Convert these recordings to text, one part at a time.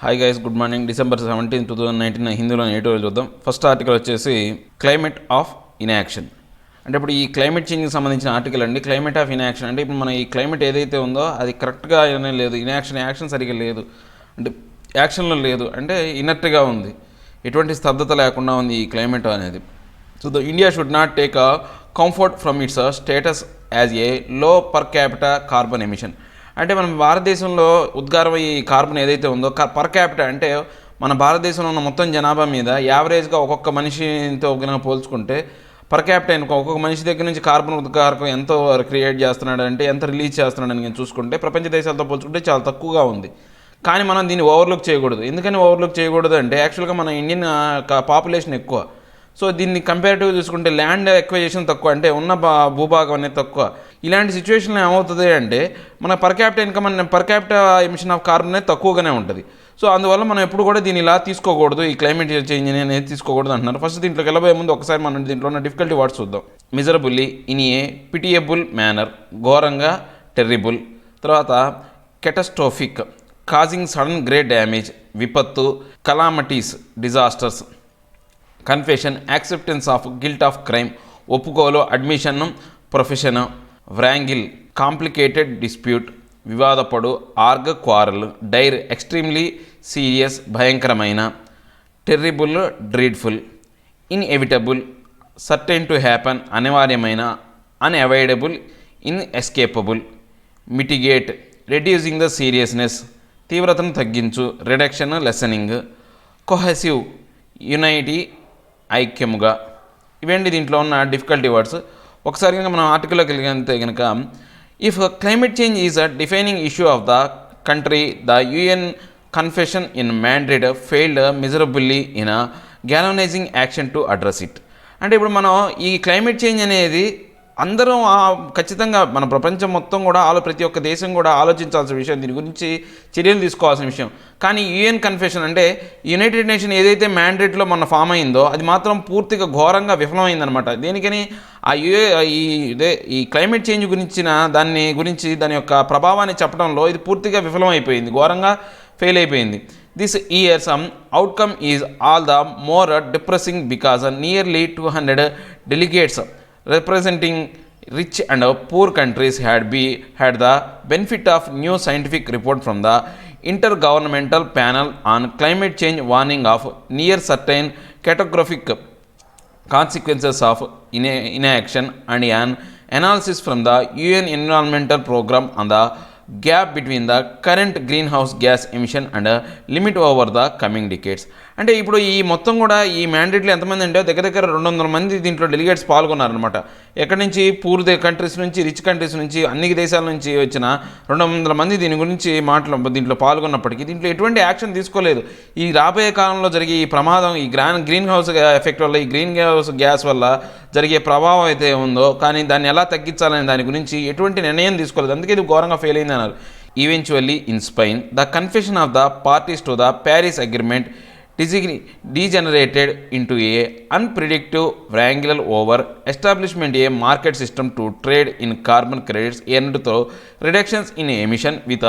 Hi guys, good morning. December 17, 2019 హిందూలో editorial చూద్దాం. First article వచ్చేసి క్లైమేట్ ఆఫ్ ఇన్యాక్షన్. అంటే ఇప్పుడు ఈ క్లైమేట్ చేంజ్కి సంబంధించిన ఆర్టికల్ అండి. క్లైమేట్ ఆఫ్ ఇన్యాక్షన్ అంటే ఇప్పుడు మన ఈ క్లైమేట్ ఏదైతే ఉందో అది కరెక్ట్గా ఏమీ లేదు. యాక్షన్ సరిగ్గా లేదు, అంటే యాక్షన్లో లేదు, అంటే ఇనర్ట్గా ఉంది, ఎటువంటి స్తబ్దత లేకుండా ఉంది ఈ క్లైమేట్ అనేది. So the India should not take a comfort from it's status as a low per capita carbon emission. అంటే మన భారతదేశంలో ఉద్గారం ఈ కార్బన్ ఏదైతే ఉందో పర్ క్యాపిటా అంటే మన భారతదేశంలో ఉన్న మొత్తం జనాభా మీద యావరేజ్గా ఒక్కొక్క మనిషితో పోల్చుకుంటే పర్ క్యాపిటా ఒక్కొక్క మనిషి దగ్గర నుంచి కార్బన్ ఉద్గారకం ఎంతో క్రియేట్ చేస్తున్నాడు అంటే ఎంత రిలీజ్ చేస్తున్నాడు అని చూసుకుంటే ప్రపంచ దేశాలతో పోల్చుకుంటే చాలా తక్కువగా ఉంది. కానీ మనం దీన్ని ఓవర్లుక్ చేయకూడదు. ఎందుకని ఓవర్లుక్ చేయకూడదు అంటే యాక్చువల్గా మన ఇండియన్ పాపులేషన్ ఎక్కువ. సో దీన్ని కంపారిటివ్ చూసుకుంటే ల్యాండ్ ఎక్వైజేషన్ తక్కువ, అంటే ఉన్న భూభాగం అనేది తక్కువ. ఇలాంటి సిచ్యువేషన్లో ఏమవుతుంది అంటే మన per capita income per capita emission of carbon అనేది తక్కువగానే ఉంటుంది. సో అందువల్ల మనం ఎప్పుడు కూడా దీన్ని ఇలా తీసుకోకూడదు, ఈ క్లైమేట్ చేంజ్ అనేది తీసుకోకూడదు అంటున్నారు. ఫస్ట్ దీంట్లోకి వెళ్ళబోయే ముందు ఒకసారి మనం దీంట్లో ఉన్న డిఫికల్టీ వర్డ్స్ చూద్దాం. Miserably, in a pitiable manner, ఘోరంగా, టెర్రిబుల్. తర్వాత catastrophic, causing sudden great damage, విపత్తు, calamities, disasters. Confession, acceptance of guilt of crime, ఒప్పుకోలు, admission, profession. Wrangle, complicated dispute, వివాదపడు, argue, quarrel. Dire, extremely serious, భయంకరమైన. Terrible, dreadful. Inevitable, certain to happen, అనివార్యమైన. Unavoidable, inescapable. Mitigate, reducing the seriousness, తీవ్రతను తగ్గించు. Reduction, lessening. Cohesive, unity, ఐక్యముగా. ఇవండి దీంట్లో ఉన్న డిఫికల్టీ వర్డ్స్. ఒకసారి కనుక మనం ఆర్టికల్లోకి వెళ్ళితే కనుక if climate change is a defining issue of the country, the UN confession in Madrid failed miserably in a galvanising action to address it. అంటే ఇప్పుడు మనం ఈ క్లైమేట్ చేంజ్ అనేది అందరం ఖచ్చితంగా మన ప్రపంచం మొత్తం కూడా ప్రతి ఒక్క దేశం కూడా ఆలోచించాల్సిన విషయం, దీని గురించి చర్యలు తీసుకోవాల్సిన విషయం. కానీ యుఎన్ కన్ఫెషన్ అంటే యునైటెడ్ నేషన్ ఏదైతే మ్యాండేట్లో మన ఫామ్ అయిందో అది మాత్రం పూర్తిగా ఘోరంగా విఫలమైందనమాట. దేనికని ఈ క్లైమేట్ చేంజ్ దాని యొక్క ప్రభావాన్ని చెప్పడంలో ఇది పూర్తిగా విఫలమైపోయింది, ఘోరంగా ఫెయిల్ అయిపోయింది. This year some outcome is all the more depressing because nearly 200 delegates representing rich and poor countries had the benefit of new scientific report from the Intergovernmental Panel on Climate Change, warning of near certain catastrophic consequences of inaction, and an analysis from the UN Environmental Program on the gap between the current greenhouse gas emission and limit over the coming decades. అంటే ఇప్పుడు ఈ మొత్తం కూడా ఈ మ్యాండేట్లో ఎంతమంది అంటే దగ్గర 200 మంది దీంట్లో డెలిగేట్స్ పాల్గొన్నారనమాట. ఎక్కడి నుంచి? పూర్ కంట్రీస్ నుంచి, రిచ్ కంట్రీస్ నుంచి, అన్ని దేశాల నుంచి వచ్చిన 200 మంది దీని గురించి దీంట్లో పాల్గొన్నప్పటికీ దీంట్లో ఎటువంటి యాక్షన్ తీసుకోలేదు. ఈ రాబోయే కాలంలో జరిగే ఈ ప్రమాదం, ఈ గ్రీన్ హౌస్ ఎఫెక్ట్ వల్ల, ఈ గ్రీన్ హౌస్ గ్యాస్ వల్ల జరిగే ప్రభావం అయితే ఉందో కానీ దాన్ని ఎలా తగ్గించాలనే దాని గురించి ఎటువంటి నిర్ణయం తీసుకోలేదు. అందుకే ఇది ఘోరంగా ఫెయిల్ అయింది అన్నారు. Eventually in Spain the confession of the parties to the Paris agreement degenerated into a unpredictable wrangle over establishment a market system to trade in carbon credits earned through reductions in emission, with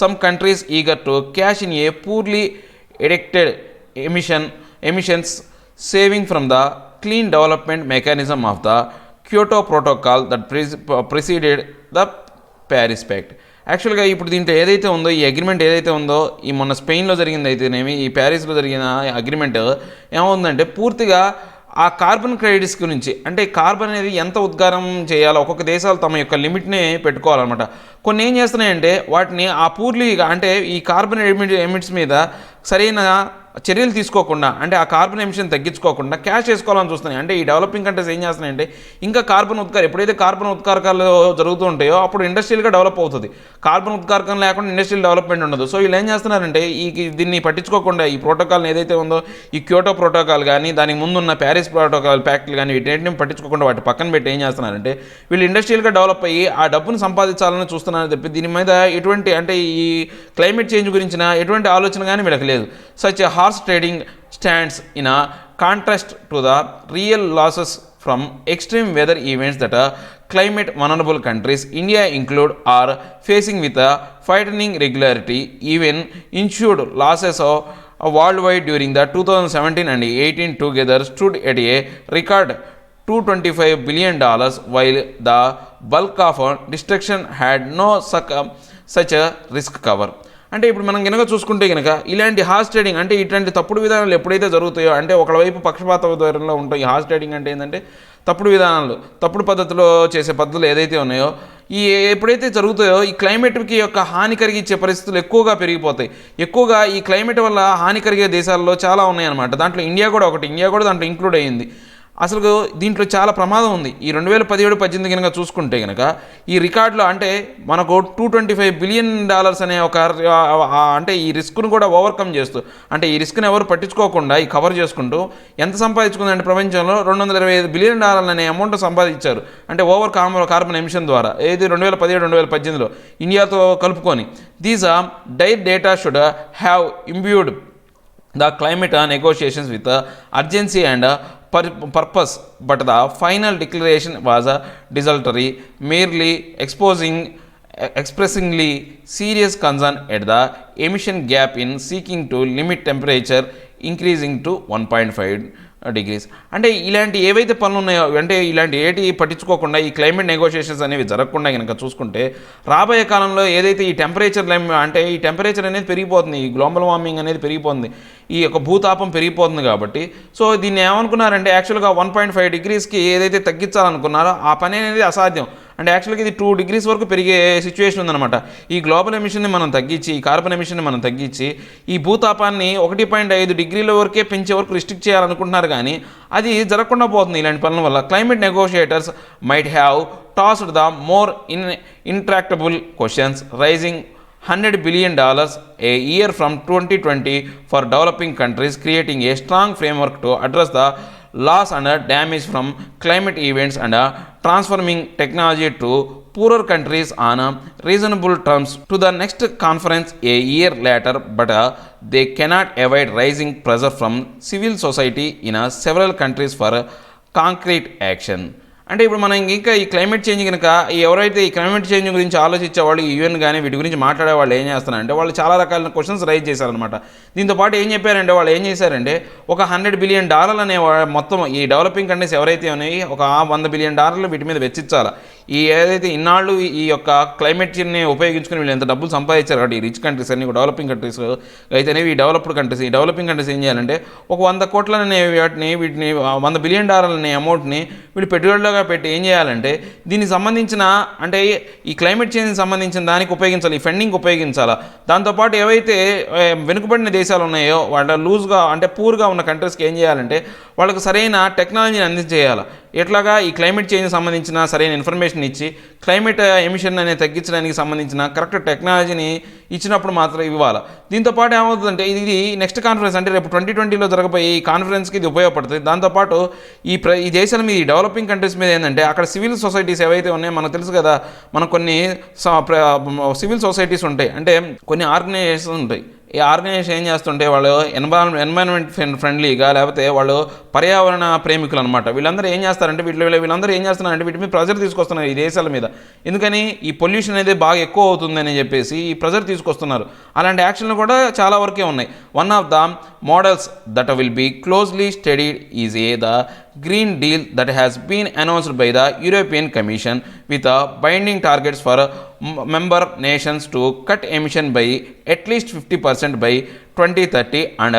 some countries eager to cash in a poorly edited emissions saving from the clean development mechanism of the Kyoto Protocol that preceded the Paris Pact. యాక్చువల్గా ఇప్పుడు దీంట్లో ఏదైతే ఉందో, ఈ agreement ఏదైతే ఉందో, ఈ మొన్న స్పెయిన్లో జరిగింది అయితేనేమి, ఈ ప్యారిస్లో జరిగిన అగ్రిమెంట్ ఏమవుందంటే పూర్తిగా ఆ కార్బన్ క్రెడిట్స్ గురించి, అంటే కార్బన్ అనేది ఎంత ఉద్గారం చేయాలో ఒక్కొక్క దేశాలు తమ యొక్క లిమిట్ని పెట్టుకోవాలన్నమాట. కొన్ని ఏం చేస్తున్నాయంటే వాటిని ఆ పూర్లీగా, అంటే ఈ కార్బన్ ఎమిట్స్ మీద సరైన చర్యలు తీసుకోకుండా, అంటే ఆ కార్బన్ ఎమిషన్ తగ్గించుకోకుండా క్యాష్ చేసుకోవాలని చూస్తున్నాయి. అంటే ఈ డెవలపింగ్ కంట్రీస్ ఏం చేస్తున్నాయంటే ఇంకా ఎప్పుడైతే కార్బన్ ఉద్గారకాలు జరుగుతూ ఉంటాయో అప్పుడు ఇండస్ట్రియల్గా డెవలప్ అవుతుంది. కార్బన్ ఉద్గారకం లేకుండా ఇండస్ట్రియల్ డెవలప్మెంట్ ఉండదు. సో వీళ్ళు ఏం చేస్తున్నారంటే దీన్ని పట్టించుకోకుండా ఈ ప్రోటోకాల్ ఏదైతే ఉందో, ఈ క్యోటో ప్రోటోకాల్ కానీ దానికి ముందున్న ప్యారిస్ ప్రోటోకాల్ ప్యాక్ట్లు కానీ వీటిని పట్టించుకోకుండా వాటి పక్కన పెట్టి ఏం చేస్తున్నారంటే వీళ్ళు ఇండస్ట్రియల్గా డెవలప్ అయ్యి ఆ డబ్బును సంపాదించాలని చూస్తున్నారని చెప్పి దీని మీద ఎటువంటి, అంటే ఈ క్లైమేట్ చేంజ్ గురించిన ఎటువంటి ఆలోచన కానీ వీళ్ళకి లేదు. Such horse trading stands in a contrast to the real losses from extreme weather events that climate vulnerable countries India include are facing with a frightening regularity, even ensured losses of worldwide during the 2017 and 18 together stood at a record $225 billion, while the bulk of destruction had no such a risk cover. అంటే ఇప్పుడు మనం కనుక చూసుకుంటే కనుక ఇలాంటి horse trading అంటే ఇట్లాంటి తప్పుడు విధానాలు ఎప్పుడైతే జరుగుతాయో అంటే ఒకవైపు పక్షపాత ధోరణిలో ఉంటాయి. ఈ హార్స్ ట్రేడింగ్ అంటే ఏంటంటే తప్పుడు విధానాలు, తప్పుడు పద్ధతిలో చేసే పద్ధతులు ఏదైతే ఉన్నాయో ఈ ఎప్పుడైతే జరుగుతాయో ఈ క్లైమేట్కి యొక్క హాని కలిగించే పరిస్థితులు ఎక్కువగా పెరిగిపోతాయి. ఎక్కువగా ఈ క్లైమేట్ వల్ల హాని కలిగే దేశాల్లో చాలా ఉన్నాయన్నమాట. దాంట్లో ఇండియా కూడా ఒకటి, ఇండియా కూడా దాంట్లో ఇంక్లూడ్ అయ్యింది. అసలు దీంట్లో చాలా ప్రమాదం ఉంది. ఈ 2017-18 కనుక చూసుకుంటే కనుక ఈ రికార్డులో అంటే మనకు $225 బిలియన్ అనే ఒక అంటే ఈ రిస్క్ను కూడా ఓవర్కమ్ చేస్తూ అంటే ఈ రిస్క్ని ఎవరు పట్టించుకోకుండా ఈ కవర్ చేసుకుంటూ ఎంత సంపాదించుకుందంటే ప్రపంచంలో $225 బిలియన్ అనే అమౌంట్ సంపాదించారు. అంటే ఓవర్ కార్బన్ ఎమిషన్ ద్వారా ఏది 2017-2018లో ఇండియాతో కలుపుకొని. These dire data should have imbued the climate negotiations with urgency and purpose, but the final declaration was desultory, merely expressingly serious concern at the emission gap in seeking to limit temperature increasing to 1.5 degrees. అంటే ఇలాంటి ఏవైతే పనులు ఉన్నాయో అంటే ఇలాంటి ఏటి పట్టించుకోకుండా ఈ క్లైమేట్ నెగోషియేషన్స్ అనేవి జరగకుండా కనుక చూసుకుంటే రాబోయే కాలంలో ఏదైతే ఈ టెంపరేచర్ అంటే ఈ టెంపరేచర్ అనేది పెరిగిపోతుంది, ఈ గ్లోబల్ వార్మింగ్ అనేది పెరిగిపోతుంది, ఈ యొక్క భూతాపం పెరిగిపోతుంది. కాబట్టి సో దీన్ని ఏమనుకున్నారంటే యాక్చువల్గా 1.5 డిగ్రీస్కి ఏదైతే తగ్గించాలనుకున్నారో ఆ పని అనేది అసాధ్యం. అంటే యాక్చువల్గా ఇది 2 డిగ్రీస్ వరకు పెరిగే సిచ్యువేషన్ ఉందన్నమాట. ఈ గ్లోబల్ ఎమిషన్ని మనం తగ్గించి, ఈ కార్బన్ ఎమిషన్ని మనం తగ్గించి ఈ భూతాపాన్ని 1.5 డిగ్రీల వరకే పెంచే వరకు రిస్ట్రిక్ట్ చేయాలనుకుంటున్నారు. కానీ అది జరగకుండా పోతుంది ఇలాంటి పనుల వల్ల. Climate negotiators might have tossed the more intractable questions raising $100 billion a year from 2020 for developing countries, creating a strong framework to address the loss and damage from climate events and transforming technology to poorer countries on reasonable terms to the next conference a year later, but they cannot avoid rising pressure from civil society in several countries for concrete action. అంటే ఇప్పుడు మనం ఇంకా ఈ climate change కనుక ఎవరైతే ఈ climate change గురించి ఆలోచించేవాళ్ళు ఈ యూఎన్ కానీ వీటి గురించి మాట్లాడే వాళ్ళు ఏం చేస్తారంటే వాళ్ళు చాలా రకాల క్వశ్చన్స్ రైజ్ చేశారనమాట. దీంతో పాటు ఏం చెప్పారంటే వాళ్ళు ఏం చేశారంటే ఒక $100 బిలియన్ అనే మొత్తం ఈ డెవలపింగ్ కంట్రీస్ ఎవరైతే ఉన్నాయి ఒక $100 బిలియన్ వీటి మీద వెచ్చించాలి. ఈ ఏదైతే ఇన్నాళ్ళు ఈ యొక్క క్లైమేట్ చేంజ్ని ఉపయోగించుకుని వీళ్ళు ఎంత డబ్బులు సంపాదించారు కాబట్టి ఈ రిచ్ కంట్రీస్ అన్ని డెవలపింగ్ కంట్రీస్ అయితేనేవి ఈ డెవలప్డ్ కంట్రీస్ ఈ డెవలపింగ్ కంట్రీస్ ఏం చేయాలంటే ఒక 100 కోట్లనే వీటిని $100 బిలియన్ అనే అమౌంట్ని వీళ్ళు పెట్టుబడిలోగా పెట్టి ఏం చేయాలంటే దీనికి సంబంధించిన అంటే ఈ క్లైమేట్ చేంజ్కి సంబంధించిన దానికి ఉపయోగించాలి, ఈ ఫండింగ్ ఉపయోగించాలా. దాంతోపాటు ఏవైతే వెనుకబడిన దేశాలు ఉన్నాయో వాళ్ళ లూజ్గా అంటే పూర్గా ఉన్న కంట్రీస్కి ఏం చేయాలంటే వాళ్ళకు సరైన టెక్నాలజీని అందించేయాలి. ఎట్లాగా ఈ క్లైమేట్ చేంజ్ సంబంధించిన సరైన ఇన్ఫర్మేషన్ ఇచ్చి క్లైమేట్ ఎమిషన్ అనేది తగ్గించడానికి సంబంధించిన కరెక్ట్ టెక్నాలజీని ఇచ్చినప్పుడు మాత్రం ఇవ్వాలి. దీంతోపాటు ఏమవుతుందంటే ఇది నెక్స్ట్ కాన్ఫరెన్స్ అంటే రేపు 2020లో జరగబోయే ఈ కాన్ఫరెన్స్కి ఇది ఉపయోగపడుతుంది. దాంతోపాటు ఈ దేశాల మీద ఈ డెవలపింగ్ కంట్రీస్ మీద ఏంటంటే అక్కడ సివిల్ సొసైటీస్ ఏవైతే ఉన్నాయో మనకు తెలుసు కదా, మనకు కొన్ని సివిల్ సొసైటీస్ ఉంటాయి, అంటే కొన్ని ఆర్గనైజేషన్స్ ఉంటాయి. ఈ ఆర్గనైజేషన్ ఏం చేస్తుంటే వాళ్ళు ఎన్వైరన్మెంట్ ఫ్రెండ్లీగా లేకపోతే వాళ్ళు పర్యావరణ ప్రేమికులు అనమాట. వీళ్ళందరూ ఏం చేస్తారంటే వీళ్ళందరూ ఏం చేస్తున్నారంటే వీటి మీద ప్రెజర్ తీసుకొస్తున్నారు ఈ దేశాల మీద. ఎందుకని ఈ పొల్యూషన్ అనేది బాగా ఎక్కువ అవుతుందని చెప్పేసి ఈ ప్రెజర్ తీసుకొస్తున్నారు. అలాంటి యాక్షన్లు కూడా చాలా వరకే ఉన్నాయి. One of the models that will be closely studied is the Green Deal that has been announced by the European Commission with binding targets for member nations to cut emission by at least 50% by 2030 and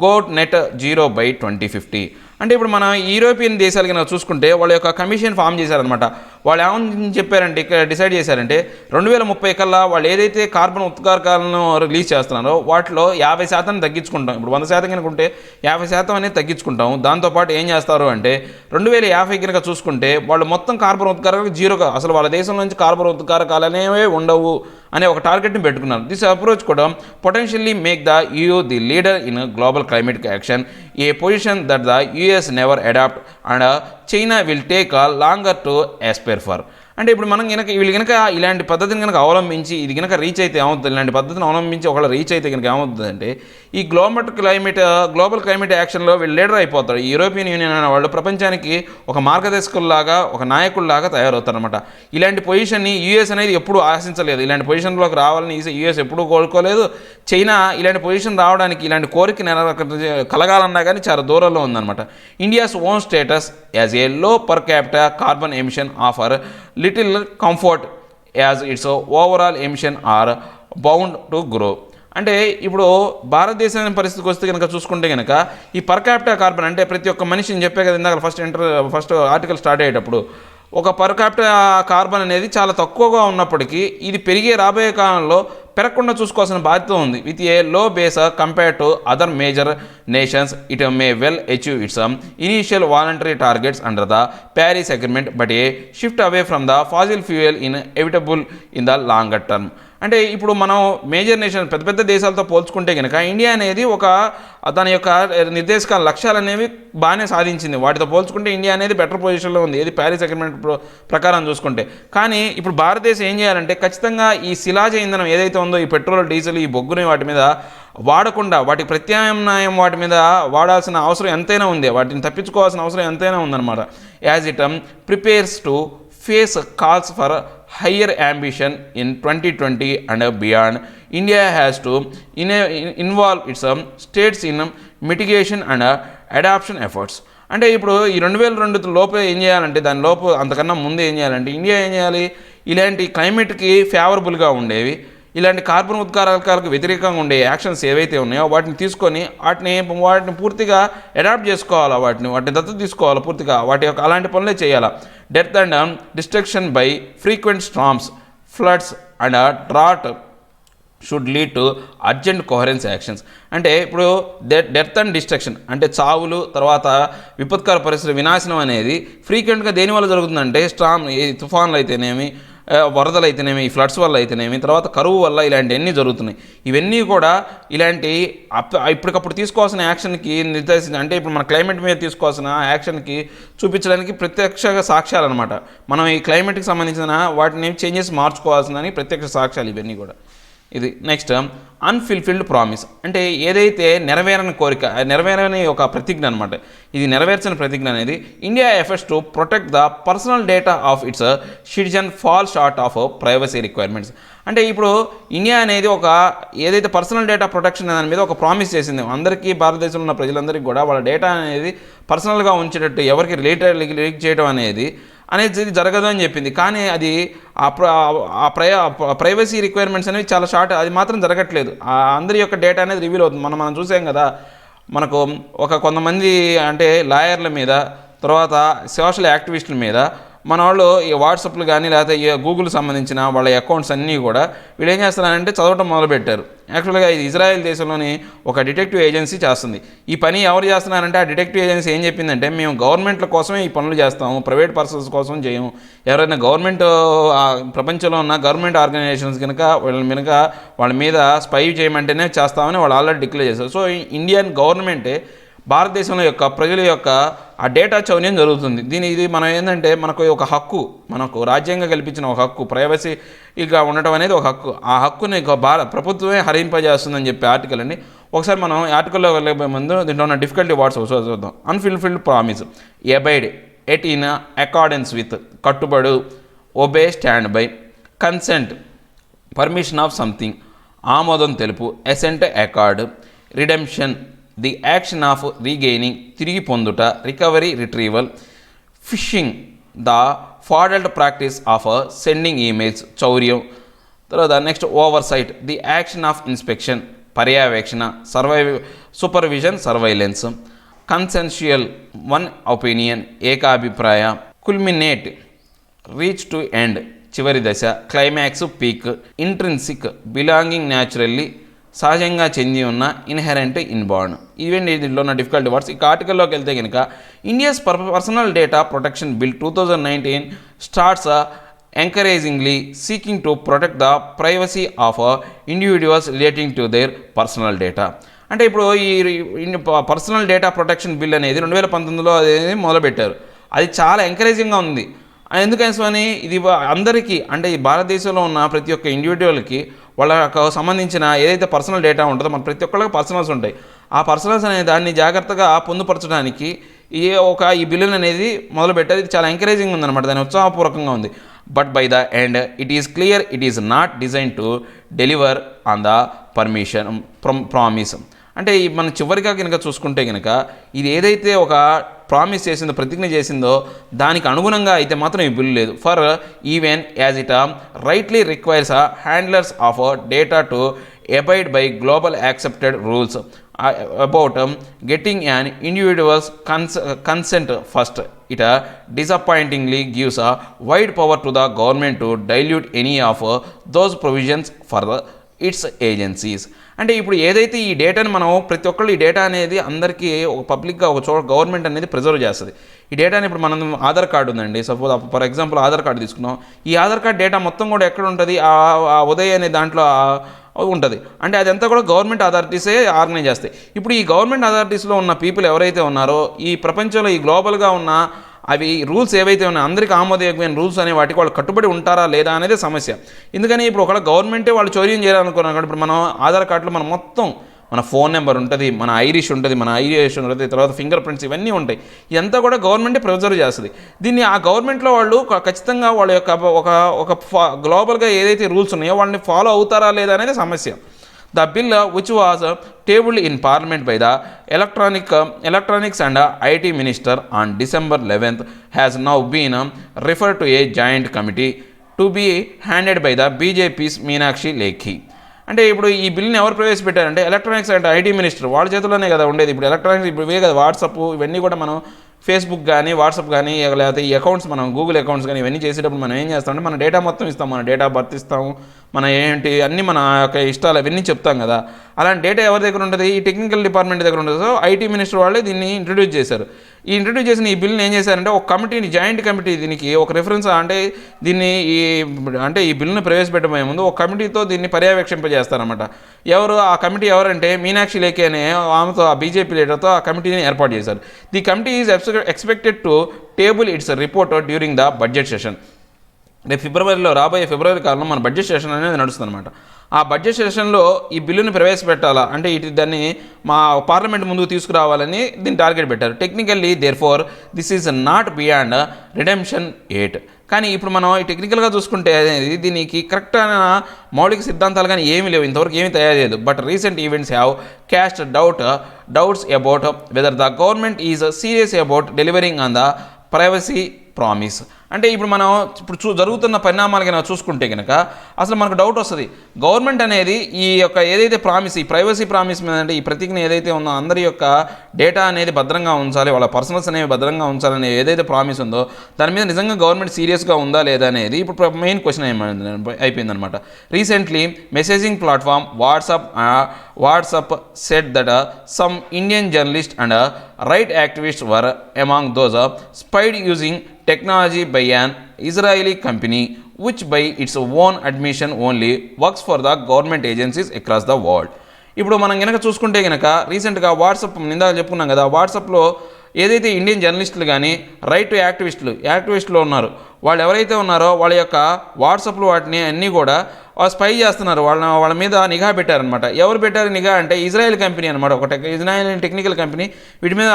go net zero by 2050. అంటే ఇప్పుడు మన European దేశాలకి మనం చూసుకుంటే వాళ్ళ యొక్క commission form చేశారనమాట. వాళ్ళు ఏమని చెప్పారంటే ఇక్కడ డిసైడ్ చేశారంటే 2030 కల్లా వాళ్ళు ఏదైతే కార్బన్ ఉత్కారకాలను రిలీజ్ చేస్తున్నారో వాటిలో 50% తగ్గించుకుంటాం. ఇప్పుడు 100% కనుక ఉంటే 50% అనేది తగ్గించుకుంటాం. దాంతోపాటు ఏం చేస్తారు అంటే 2050 కనుక చూసుకుంటే వాళ్ళు మొత్తం కార్బన్ ఉత్కారకాలు జీరోగా అసలు వాళ్ళ దేశం నుంచి కార్బన్ ఉత్కారకాలు అనేవి ఉండవు అనే ఒక టార్గెట్ని పెట్టుకున్నారు. దిస్ అప్రోచ్ కూడా potentially make the EU the leader in global climate action, a position that the US never adopt and China will take longer to aspire for. అంటే ఇప్పుడు మనం వీళ్ళు కనుక ఇలాంటి పద్ధతిని కనుక అవలంబించి ఇది కనుక రీచ్ అయితే ఏమవుతుంది, ఇలాంటి పద్ధతిని అవలంబించి ఒకవేళ రీచ్ అయితే కనుక ఏమవుతుందంటే ఈ గ్లోబల్ క్లైమేట్ యాక్షన్లో వీళ్ళు లీడర్ అయిపోతారు. ఈ యూరోపియన్ యూనియన్ అనే వాళ్ళు ప్రపంచానికి ఒక మార్గదర్శకుల్లాగా ఒక నాయకుల్లాగా తయారవుతారనమాట. ఇలాంటి పొజిషన్ని యూఎస్ అనేది ఎప్పుడూ ఆశించలేదు. ఇలాంటి పొజిషన్లోకి రావాలని యూఎస్ ఎప్పుడూ కోరుకోలేదు. చైనా ఇలాంటి పొజిషన్ రావడానికి ఇలాంటి కోరిక కలగాలన్నా కానీ చాలా దూరంలో ఉందన్నమాట. India's own status as a low per capita carbon emission offer little comfort as its overall emission are bound to grow. అంటే ఇప్పుడు భారతదేశం పరిస్థితికి వస్తే కనుక చూసుకుంటే కనుక ఈ పర్ క్యాపిటా కార్బన్ అంటే ప్రతి ఒక్క మనిషిని చెప్పే కదా ఇందాక ఫస్ట్ ఆర్టికల్ స్టార్ట్ అయ్యేటప్పుడు ఒక పర్ క్యాపిటా కార్బన్ అనేది చాలా తక్కువగా ఉన్నప్పటికీ ఇది రాబోయే కాలంలో పెరగకుండా చూసుకోవాల్సిన బాధ్యత ఉంది. With a low base compare to other major nations it may well achieve its initial voluntary targets under the Paris agreement but a shift away from the fossil fuel inevitable in the longer term. అంటే ఇప్పుడు మనం major nation పెద్ద పెద్ద దేశాలతో పోల్చుకుంటే కనుక India అనేది దాని యొక్క నిర్దేశక లక్ష్యాలు అనేవి బాగానే సాధించింది. వాటితో పోల్చుకుంటే ఇండియా అనేది బెటర్ పొజిషన్లో ఉంది, ఏది ప్యారిస్ అగ్రిమెంట్ ప్రకారం చూసుకుంటే. కానీ ఇప్పుడు భారతదేశం ఏం చేయాలంటే ఖచ్చితంగా ఈ శిలాజ ఇంధనం ఏదైతే ఉందో ఈ పెట్రోల్ డీజిల్ ఈ బొగ్గుని వాటి మీద వాడకుండా వాటికి ప్రత్యామ్నాయం వాటి మీద వాడాల్సిన అవసరం ఎంతైనా ఉంది, వాటిని తప్పించుకోవాల్సిన అవసరం ఎంతైనా ఉందన్నమాట. As it prepares to face calls for higher ambition in 2020 and beyond, India has to involve its states in mitigation and adaptation efforts. అంటే ఇప్పుడు ఈ 2002 లోపే ఏం చేయాలంటే దాని లోపు అంతకన్నా ముందే ఏం చేయాలంటే ఇండియా ఏం చేయాలి, ఇలాంటి క్లైమేట్కి ఫేవరబుల్గా ఉండేవి ఇలాంటి కార్బన్ ఉద్గారాలకు వ్యతిరేకంగా ఉండే యాక్షన్స్ ఏవైతే ఉన్నాయో వాటిని తీసుకొని వాటిని పూర్తిగా అడాప్ట్ చేసుకోవాలా, వాటిని దత్తత తీసుకోవాలా, పూర్తిగా వాటి యొక్క అలాంటి పనులే చేయాలా. Death and destruction by frequent storms, floods and drought should lead to urgent coherence actions. అంటే ఇప్పుడు డెత్ అండ్ డిస్ట్రక్షన్ అంటే చావులు, తర్వాత విపత్కర పరిస్థితుల వినాశనం అనేది ఫ్రీక్వెంట్గా దేనివల్ల జరుగుతుందంటే తుఫాన్లు అయితేనేమి, వరదలు అయితేనేమి, ఈ ఫ్లడ్స్ వల్ల అయితేనేమి, తర్వాత కరువు వల్ల ఇలాంటివన్నీ జరుగుతున్నాయి. ఇవన్నీ కూడా ఇలాంటి ఇప్పటికప్పుడు తీసుకోవాల్సిన యాక్షన్కి నిర్దేశించి అంటే ఇప్పుడు మన క్లైమేట్ మీద తీసుకోవాల్సిన యాక్షన్కి చూపించడానికి ప్రత్యక్ష సాక్ష్యాలు అనమాట. మనం ఈ క్లైమేట్కి సంబంధించిన వాటిని చేంజెస్ మార్చుకోవాల్సిన ప్రత్యక్ష సాక్ష్యాలు ఇవన్నీ కూడా. ఇది నెక్స్ట్ అన్ఫుల్ఫిల్డ్ ప్రామిస్ అంటే ఏదైతే నెరవేరని కోరిక, నెరవేరని ఒక ప్రతిజ్ఞ అనమాట. ఇది నెరవేర్చిన ప్రతిజ్ఞ అనేది India efforts to protect the personal data of it's citizen fall short of privacy requirements. అంటే ఇప్పుడు ఇండియా అనేది ఏదైతే పర్సనల్ డేటా ప్రొటెక్షన్ దాని మీద ఒక ప్రామిస్ చేసింది అందరికీ, భారతదేశంలో ఉన్న ప్రజలందరికీ కూడా వాళ్ళ డేటా అనేది పర్సనల్గా ఉంచేటట్టు ఎవరికి లీక్ చేయడం అనేది జరగదు అని చెప్పింది. కానీ అది ప్రైవసీ రిక్వైర్మెంట్స్ అనేవి చాలా షార్ట్, అది మాత్రం జరగట్లేదు. అందరి యొక్క డేటా అనేది రివీల్ అవుతుంది. మనం చూసాం కదా, మనకు కొంతమంది అంటే లాయర్ల మీద, తర్వాత సోషల్ యాక్టివిస్టుల మీద మన వాళ్ళు ఈ వాట్సాప్లు కానీ లేకపోతే గూగుల్ సంబంధించిన వాళ్ళ అకౌంట్స్ అన్నీ కూడా వీళ్ళు ఏం చేస్తున్నారంటే చదవటం మొదలుపెట్టారు. యాక్చువల్గా ఇది ఇజ్రాయెల్ దేశంలోని ఒక డిటెక్టివ్ ఏజెన్సీ చేస్తుంది. ఈ పని ఎవరు చేస్తున్నారంటే ఆ డిటెక్టివ్ ఏజెన్సీ ఏం చెప్పిందంటే మేము గవర్నమెంట్ల కోసమే ఈ పనులు చేస్తాము, ప్రైవేట్ పర్సన్స్ కోసం చేయము. ఎవరైనా ప్రపంచంలో ఉన్న గవర్నమెంట్ ఆర్గనైజేషన్స్ కనుక వాళ్ళ మీద స్పై చేయమంటేనే చేస్తామని వాళ్ళు ఆల్రెడీ డిక్లేర్ చేశారు. సో ఇండియన్ గవర్నమెంటే భారతదేశంలో యొక్క ప్రజల యొక్క ఆ డేటా చౌర్యం జరుగుతుంది. ఇది మనం ఏంటంటే మనకు ఒక హక్కు, మనకు రాజ్యాంగం కల్పించిన ఒక హక్కు, ప్రైవసీగా ఉండటం అనేది ఒక హక్కు. ఆ హక్కుని ప్రభుత్వమే హరింపజేస్తుందని చెప్పే ఆర్టికల్ అండి. ఒకసారి మనం ఆర్టికల్లో వెళ్ళే ముందు దీంట్లో ఉన్న డిఫికల్టీ వర్డ్స్ చూద్దాం. Unfulfilled promise, abide, at in accordance with, కట్టుబడు, obey, stand by, consent, permission of something, ఆమోదం తెలుపు, assent, accord, redemption, the action of regaining, తిరిగి పొందుట, recovery, retrieval, phishing, the fraudulent practice of sending emails, చౌర్యం. తర్వాత next oversight, the action of inspection, పర్యవేక్షణ, supervision, surveillance, consensual, one opinion, ఏకాభిప్రాయ, culminate, reach to end, చివరి దశ, climax, peak, intrinsic, belonging naturally, సహజంగా చెంది ఉన్న, ఇన్హెరెంట్, ఇన్బార్న్. ఈవెంట్ దీంట్లో ఉన్న డిఫికల్టీ వర్డ్స్. ఈ ఆర్టికల్లోకి వెళ్తే కనుక India's personal data protection bill 2019 starts encouragingly seeking to protect the privacy of individuals relating to their personal data. అంటే ఇప్పుడు ఈ పర్సనల్ డేటా ప్రొటెక్షన్ బిల్ అనేది 2019లో అనేది మొదలుపెట్టారు. అది చాలా ఎంకరేజింగ్గా ఉంది. ఎందుకని ఇది అందరికీ అంటే ఈ భారతదేశంలో ఉన్న ప్రతి ఒక్క ఇండివిజువల్కి వాళ్ళకు సంబంధించిన ఏదైతే పర్సనల్ డేటా ఉంటుందో మన ప్రతి ఒక్కళ్ళకి పర్సనల్స్ ఉంటాయి. ఆ పర్సనల్స్ అనే దాన్ని జాగ్రత్తగా పొందుపరచడానికి ఈ బిల్లును అనేది మొదలుపెట్టారు. ఇది చాలా ఎంకరేజింగ్ ఉందన్నమాట, దాని ఉత్సాహపూర్వకంగా ఉంది. But by the end it is clear it is not design to deliver on the promise. అంటే మనం చివరిగా కనుక చూసుకుంటే కనుక ఇది ఏదైతే ఒక ప్రామిస్ చేసిందో, ప్రతిజ్ఞ చేసిందో దానికి అనుగుణంగా అయితే మాత్రం ఈ బిల్లు లేదు. For even as it rightly requires handlers of data to abide by global accepted rules about getting an individual's consent first. It disappointingly gives a wide power to the government to dilute any of those provisions for its agencies. అంటే ఇప్పుడు ఏదైతే ఈ డేటాని మనం ప్రతి ఒక్కళ్ళు ఈ data అనేది అందరికీ ఒక పబ్లిక్గా ఒక చోట గవర్నమెంట్ అనేది ప్రిజర్వ్ చేస్తుంది. ఈ డేటాని ఇప్పుడు మనం ఆధార్ కార్డు ఉందండి, suppose for example Aadhaar card తీసుకున్నాం. ఈ ఆధార్ కార్డు డేటా మొత్తం కూడా ఎక్కడ ఉంటుంది, ఆ ఉదయ్ అనే దాంట్లో ఉంటుంది. అంటే అదంతా కూడా గవర్నమెంట్ అథారిటీసే ఆర్గనైజ్ చేస్తాయి. ఇప్పుడు ఈ గవర్నమెంట్ అథారిటీస్లో ఉన్న పీపుల్ ఎవరైతే ఉన్నారో ఈ ప్రపంచంలో ఈ గ్లోబల్గా ఉన్న అవి రూల్స్ ఏవైతే ఉన్నాయో అందరికీ ఆమోదయోగ్యమైన రూల్స్ అనే వాటికి వాళ్ళు కట్టుబడి ఉంటారా లేదా అనేది సమస్య. ఎందుకని ఇప్పుడు ఒకవేళ గవర్నమెంటే వాళ్ళు చోర్యం చేయాలనుకున్నాం. ఇప్పుడు మనం ఆధార్ కార్డులో మనం మొత్తం మన ఫోన్ నెంబర్ ఉంటుంది, మన ఐరిష్ ఉంటుంది, తర్వాత ఫింగర్ ప్రింట్స్ ఇవన్నీ ఉంటాయి. ఇదంతా కూడా గవర్నమెంటే ప్రిజర్వ్ చేస్తుంది. దీన్ని ఆ గవర్నమెంట్లో వాళ్ళు ఖచ్చితంగా వాళ్ళ యొక్క ఒక గ్లోబల్గా ఏదైతే రూల్స్ ఉన్నాయో వాళ్ళని ఫాలో అవుతారా లేదా అనేది సమస్య. The bill which was tabled in Parliament by the Electronics and IT Minister on December 11th has now been referred to a joint committee to be handled by the BJP's Meenakshi Lekhi. అంటే ఇప్పుడు ఈ బిల్లుని ఎవరు ప్రవేశపెట్టారంటే electronics and IT minister వాళ్ళ చేతుల్లోనే కదా ఉండేది. ఇప్పుడు ఎలక్ట్రానిక్స్ ఇప్పుడు ఇవే కదా వాట్సాప్ ఇవన్నీ కూడా మనం ఫేస్బుక్ కానీ వాట్సాప్ కానీ లేకపోతే ఈ అకౌంట్స్ మనం గూగుల్ అకౌంట్స్ కానీ ఇవన్నీ చేసేటప్పుడు మనం ఏం చేస్తామంటే మన డేటా మొత్తం ఇస్తాం, మన డేటా బర్త్ ఇస్తాము, మన ఏంటి అన్నీ మన యొక్క ఇష్టాలు అవన్నీ చెప్తాం కదా. అలాంటి డేటా ఎవరి దగ్గర ఉంటుంది, ఈ టెక్నికల్ డిపార్ట్మెంట్ దగ్గర ఉంటుంది. సో ఐటీ మినిస్టర్ వాళ్ళే దీన్ని ఇంట్రడ్యూస్ చేశారు. ఈ ఇంట్రడ్యూస్ చేసిన ఈ బిల్లుని ఏం చేశారంటే ఒక కమిటీని, జాయింట్ కమిటీ, దీనికి ఒక రిఫరెన్స్ అంటే దీన్ని ఈ బిల్లును ప్రవేశపెట్టబోయే ముందు ఒక కమిటీతో దీన్ని పర్యవేక్షింపజేస్తారన్నమాట. ఆ కమిటీ ఎవరంటే మీనాక్షి లేఖి అనే ఆమెతో ఆ బీజేపీ లీడర్తో ఆ కమిటీని ఏర్పాటు చేశారు. The committee is expected to table it's report during the budget session. రేపు రాబోయే ఫిబ్రవరి కాలంలో మన బడ్జెట్ సెషన్ అనేది నడుస్తుంది అనమాట. ఆ బడ్జెట్ సెషన్లో ఈ బిల్లుని ప్రవేశపెట్టాలా అంటే దాన్ని మా పార్లమెంట్ ముందుకు తీసుకురావాలని దీన్ని టార్గెట్ పెట్టారు. Technically therefore this is not beyond redemption 8. కానీ ఇప్పుడు మనం టెక్నికల్గా చూసుకుంటే అనేది దీనికి కరెక్ట్ అయిన మౌలిక సిద్ధాంతాలు కానీ ఏమీ లేవు, ఇంతవరకు ఏమీ తయారు చేయలేదు. But recent events have caste doubts about whether the government is serious about delivering on the privacy promise. అంటే ఇప్పుడు మనం జరుగుతున్న పరిణామాలు కనుక చూసుకుంటే కనుక అసలు మనకు డౌట్ వస్తుంది. గవర్నమెంట్ అనేది ఈ యొక్క ఏదైతే ప్రామిస్, ఈ ప్రైవసీ ప్రామిస్ మీద అంటే ఈ ప్రతిజ్ఞ ఏదైతే ఉందో అందరి యొక్క డేటా అనేది భద్రంగా ఉంచాలి, వాళ్ళ పర్సనల్స్ అనేవి భద్రంగా ఉంచాలనే ఏదైతే ప్రామిస్ ఉందో దాని మీద నిజంగా గవర్నమెంట్ సీరియస్గా ఉందా లేదా అనేది ఇప్పుడు మెయిన్ క్వశ్చన్ అయిపోయిందనమాట. Recently messaging platform WhatsApp said that some Indian journalist and right activists were among those spied using technology by an Israeli company which by its own admission only works for the government agencies across the world. ఇప్పుడు మనం కనుక చూసుకుంటే కనుక రీసెంట్గా WhatsApp నిందా చెప్పుకున్నాం కదా, వాట్సాప్లో ఏదైతే ఇండియన్ జర్నలిస్టులు కానీ రైట్ టు యాక్టివిస్టులు ఉన్నారు, వాళ్ళు ఎవరైతే ఉన్నారో వాళ్ళ యొక్క వాట్సాప్లో వాటిని అన్నీ కూడా స్పై చేస్తున్నారు, వాళ్ళ మీద నిఘా పెట్టారనమాట. ఎవరు పెట్టారు నిఘా అంటే ఇజ్రాయెల్ కంపెనీ అనమాట, ఇజ్రాయెల్ టెక్నికల్ కంపెనీ వీటి మీద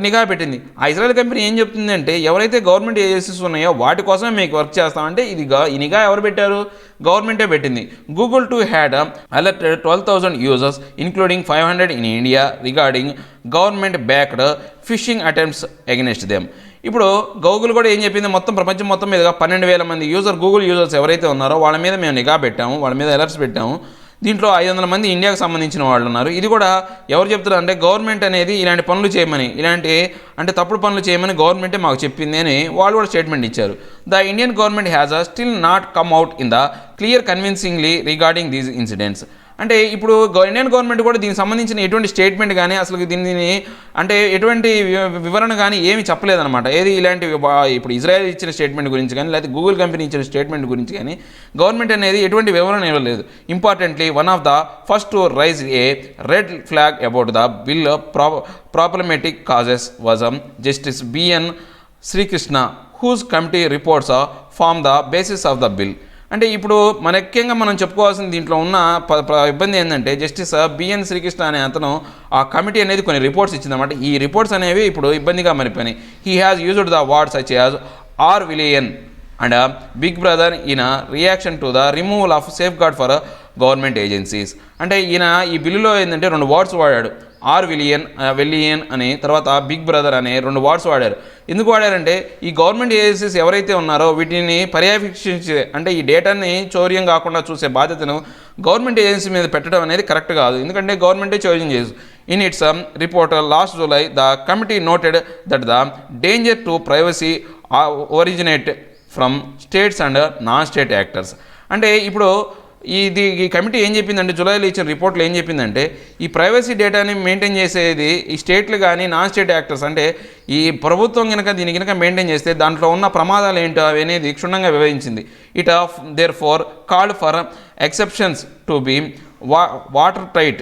నిఘా పెట్టింది. ఆ ఇజ్రాయెల్ కంపెనీ ఏం చెప్తుంది అంటే ఎవరైతే గవర్నమెంట్ ఏజెన్సీస్ ఉన్నాయో వాటి కోసమే మీకు వర్క్ చేస్తామంటే ఈ నిఘా ఎవరు పెట్టారు, గవర్నమెంటే పెట్టింది. Google to had alerted 12,000 users including 500 in India regarding government backed phishing attempts against them. ఇప్పుడు గూగుల్ కూడా ఏం చెప్పింది, మొత్తం ప్రపంచం మొత్తం మీదుగా 12,000 మంది గూగుల్ యూజర్స్ ఎవరైతే ఉన్నారో వాళ్ళ మీద మేము నిఘా పెట్టాము, వాళ్ళ మీద అలర్ట్స్ పెట్టాము. దీంట్లో 500 మంది ఇండియాకు సంబంధించిన వాళ్ళు ఉన్నారు. ఇది కూడా ఎవరు చెప్తున్నారు అంటే గవర్నమెంట్ అనేది ఇలాంటి పనులు చేయమని, అంటే తప్పుడు పనులు చేయమని గవర్నమెంటే మాకు చెప్పింది అని వాళ్ళు కూడా స్టేట్మెంట్ ఇచ్చారు. The Indian government has still not come out in the clear convincingly regarding these incidents. అంటే ఇప్పుడు ఇండియన్ గవర్నమెంట్ కూడా దీనికి సంబంధించిన ఎటువంటి స్టేట్మెంట్ కానీ అసలు దీనిని అంటే ఎటువంటి వివరణ కానీ ఏమి చెప్పలేదన్నమాట. ఏది ఇలాంటి ఇప్పుడు ఇజ్రాయెల్ ఇచ్చిన స్టేట్మెంట్ గురించి కానీ లేకపోతే గూగుల్ కంపెనీ ఇచ్చిన స్టేట్మెంట్ గురించి కానీ గవర్నమెంట్ అనేది ఎటువంటి వివరణ ఇవ్వలేదు. Importantly one of the first to raise a red flag about the bill problematic causes was justice BN Srikrishna whose committee reports form the basis of the bill. అంటే ఇప్పుడు ముఖ్యంగా మనం చెప్పుకోవాల్సిన దీంట్లో ఉన్న ఇబ్బంది ఏంటంటే జస్టిస్ బిఎన్ శ్రీకృష్ణ అనే అతను ఆ కమిటీ అనేది కొన్ని రిపోర్ట్స్ ఇచ్చిందన్నమాట. ఈ రిపోర్ట్స్ అనేవి ఇప్పుడు ఇబ్బందిగా మారిపోయినాయి. He has used the words such as Orwellian and Big Brother in reaction to the removal of safeguard for government agencies. అంటే ఈయన ఈ బిల్లులో ఏంటంటే 2 వర్డ్స్ వాడాడు, ఆర్ విలియన్ అని, తర్వాత బిగ్ బ్రదర్ అనే 2 వర్డ్స్ వాడారు. ఎందుకు వాడారంటే ఈ గవర్నమెంట్ ఏజెన్సీస్ ఎవరైతే ఉన్నారో వీటిని పర్యవేక్షించే, అంటే ఈ డేటాని చౌర్యం కాకుండా చూసే బాధ్యతను గవర్నమెంట్ ఏజెన్సీ మీద పెట్టడం అనేది కరెక్ట్ కాదు. ఎందుకంటే గవర్నమెంటే చౌర్యం చేసు. In it's report last July the committee noted that the danger to privacy originate from states and non state actors. అంటే ఇప్పుడు ఈ కమిటీ ఏం చెప్పిందంటే జూలైలో ఇచ్చిన రిపోర్ట్లో ఏం చెప్పిందంటే ఈ ప్రైవసీ డేటాని మెయింటైన్ చేసేది ఈ స్టేట్లు కానీ నాన్ స్టేట్ యాక్టర్స్, అంటే ఈ ప్రభుత్వం కనుక దీని కనుక మెయింటైన్ చేస్తే దాంట్లో ఉన్న ప్రమాదాలు ఏంటో అవి అనేది క్షుణ్ణంగా వివరించింది. It of therefore called for exceptions to be water tight,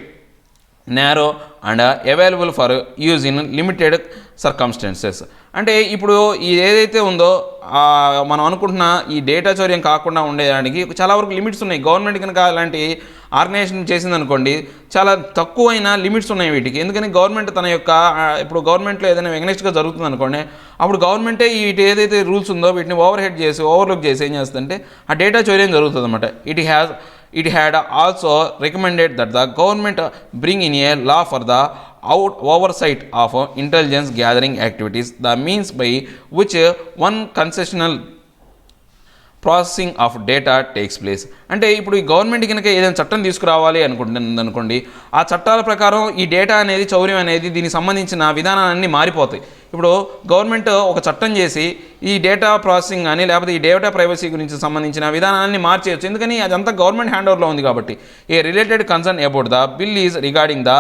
narrow and available for use in limited circumstances. అంటే ఇప్పుడు ఇది ఏదైతే ఉందో మనం అనుకుంటున్న ఈ డేటా చౌర్యం కాకుండా ఉండేదానికి చాలా వరకు లిమిట్స్ ఉన్నాయి. గవర్నమెంట్ కనుక అలాంటి ఆర్గనైజేషన్ చేసిందనుకోండి చాలా తక్కువైన లిమిట్స్ ఉన్నాయి వీటికి. ఎందుకని గవర్నమెంట్ తన యొక్క ఇప్పుడు గవర్నమెంట్లో ఏదైనా వెగనెస్ట్గా జరుగుతుంది అనుకోండి, అప్పుడు గవర్నమెంటే వీటి ఏదైతే రూల్స్ ఉందో వీటిని ఓవర్లుక్ చేసి ఏం చేస్తుందంటే ఆ డేటా చౌర్యం జరుగుతుంది అనమాట. It had also recommended that the government bring in a law for the oversight of intelligence gathering activities, the means by which one concessional processing of data takes place. అంటే ఇప్పుడు ఈ government కనుక ఏదైనా చట్టం తీసుకురావాలి అనుకోండి, ఆ చట్టాల ప్రకారం ఈ డేటా అనేది చౌర్యం అనేది దీనికి సంబంధించిన విధానాలన్నీ మారిపోతాయి. ఇప్పుడు గవర్నమెంట్ ఒక చట్టం చేసి ఈ డేటా ప్రాసెసింగ్ కానీ లేకపోతే ఈ డేటా ప్రైవసీ గురించి సంబంధించిన విధానాన్ని మార్చేయచ్చు. ఎందుకని అదంతా గవర్నమెంట్ హ్యాండ్ ఓవర్లో ఉంది కాబట్టి. A related concern about the bill is regarding the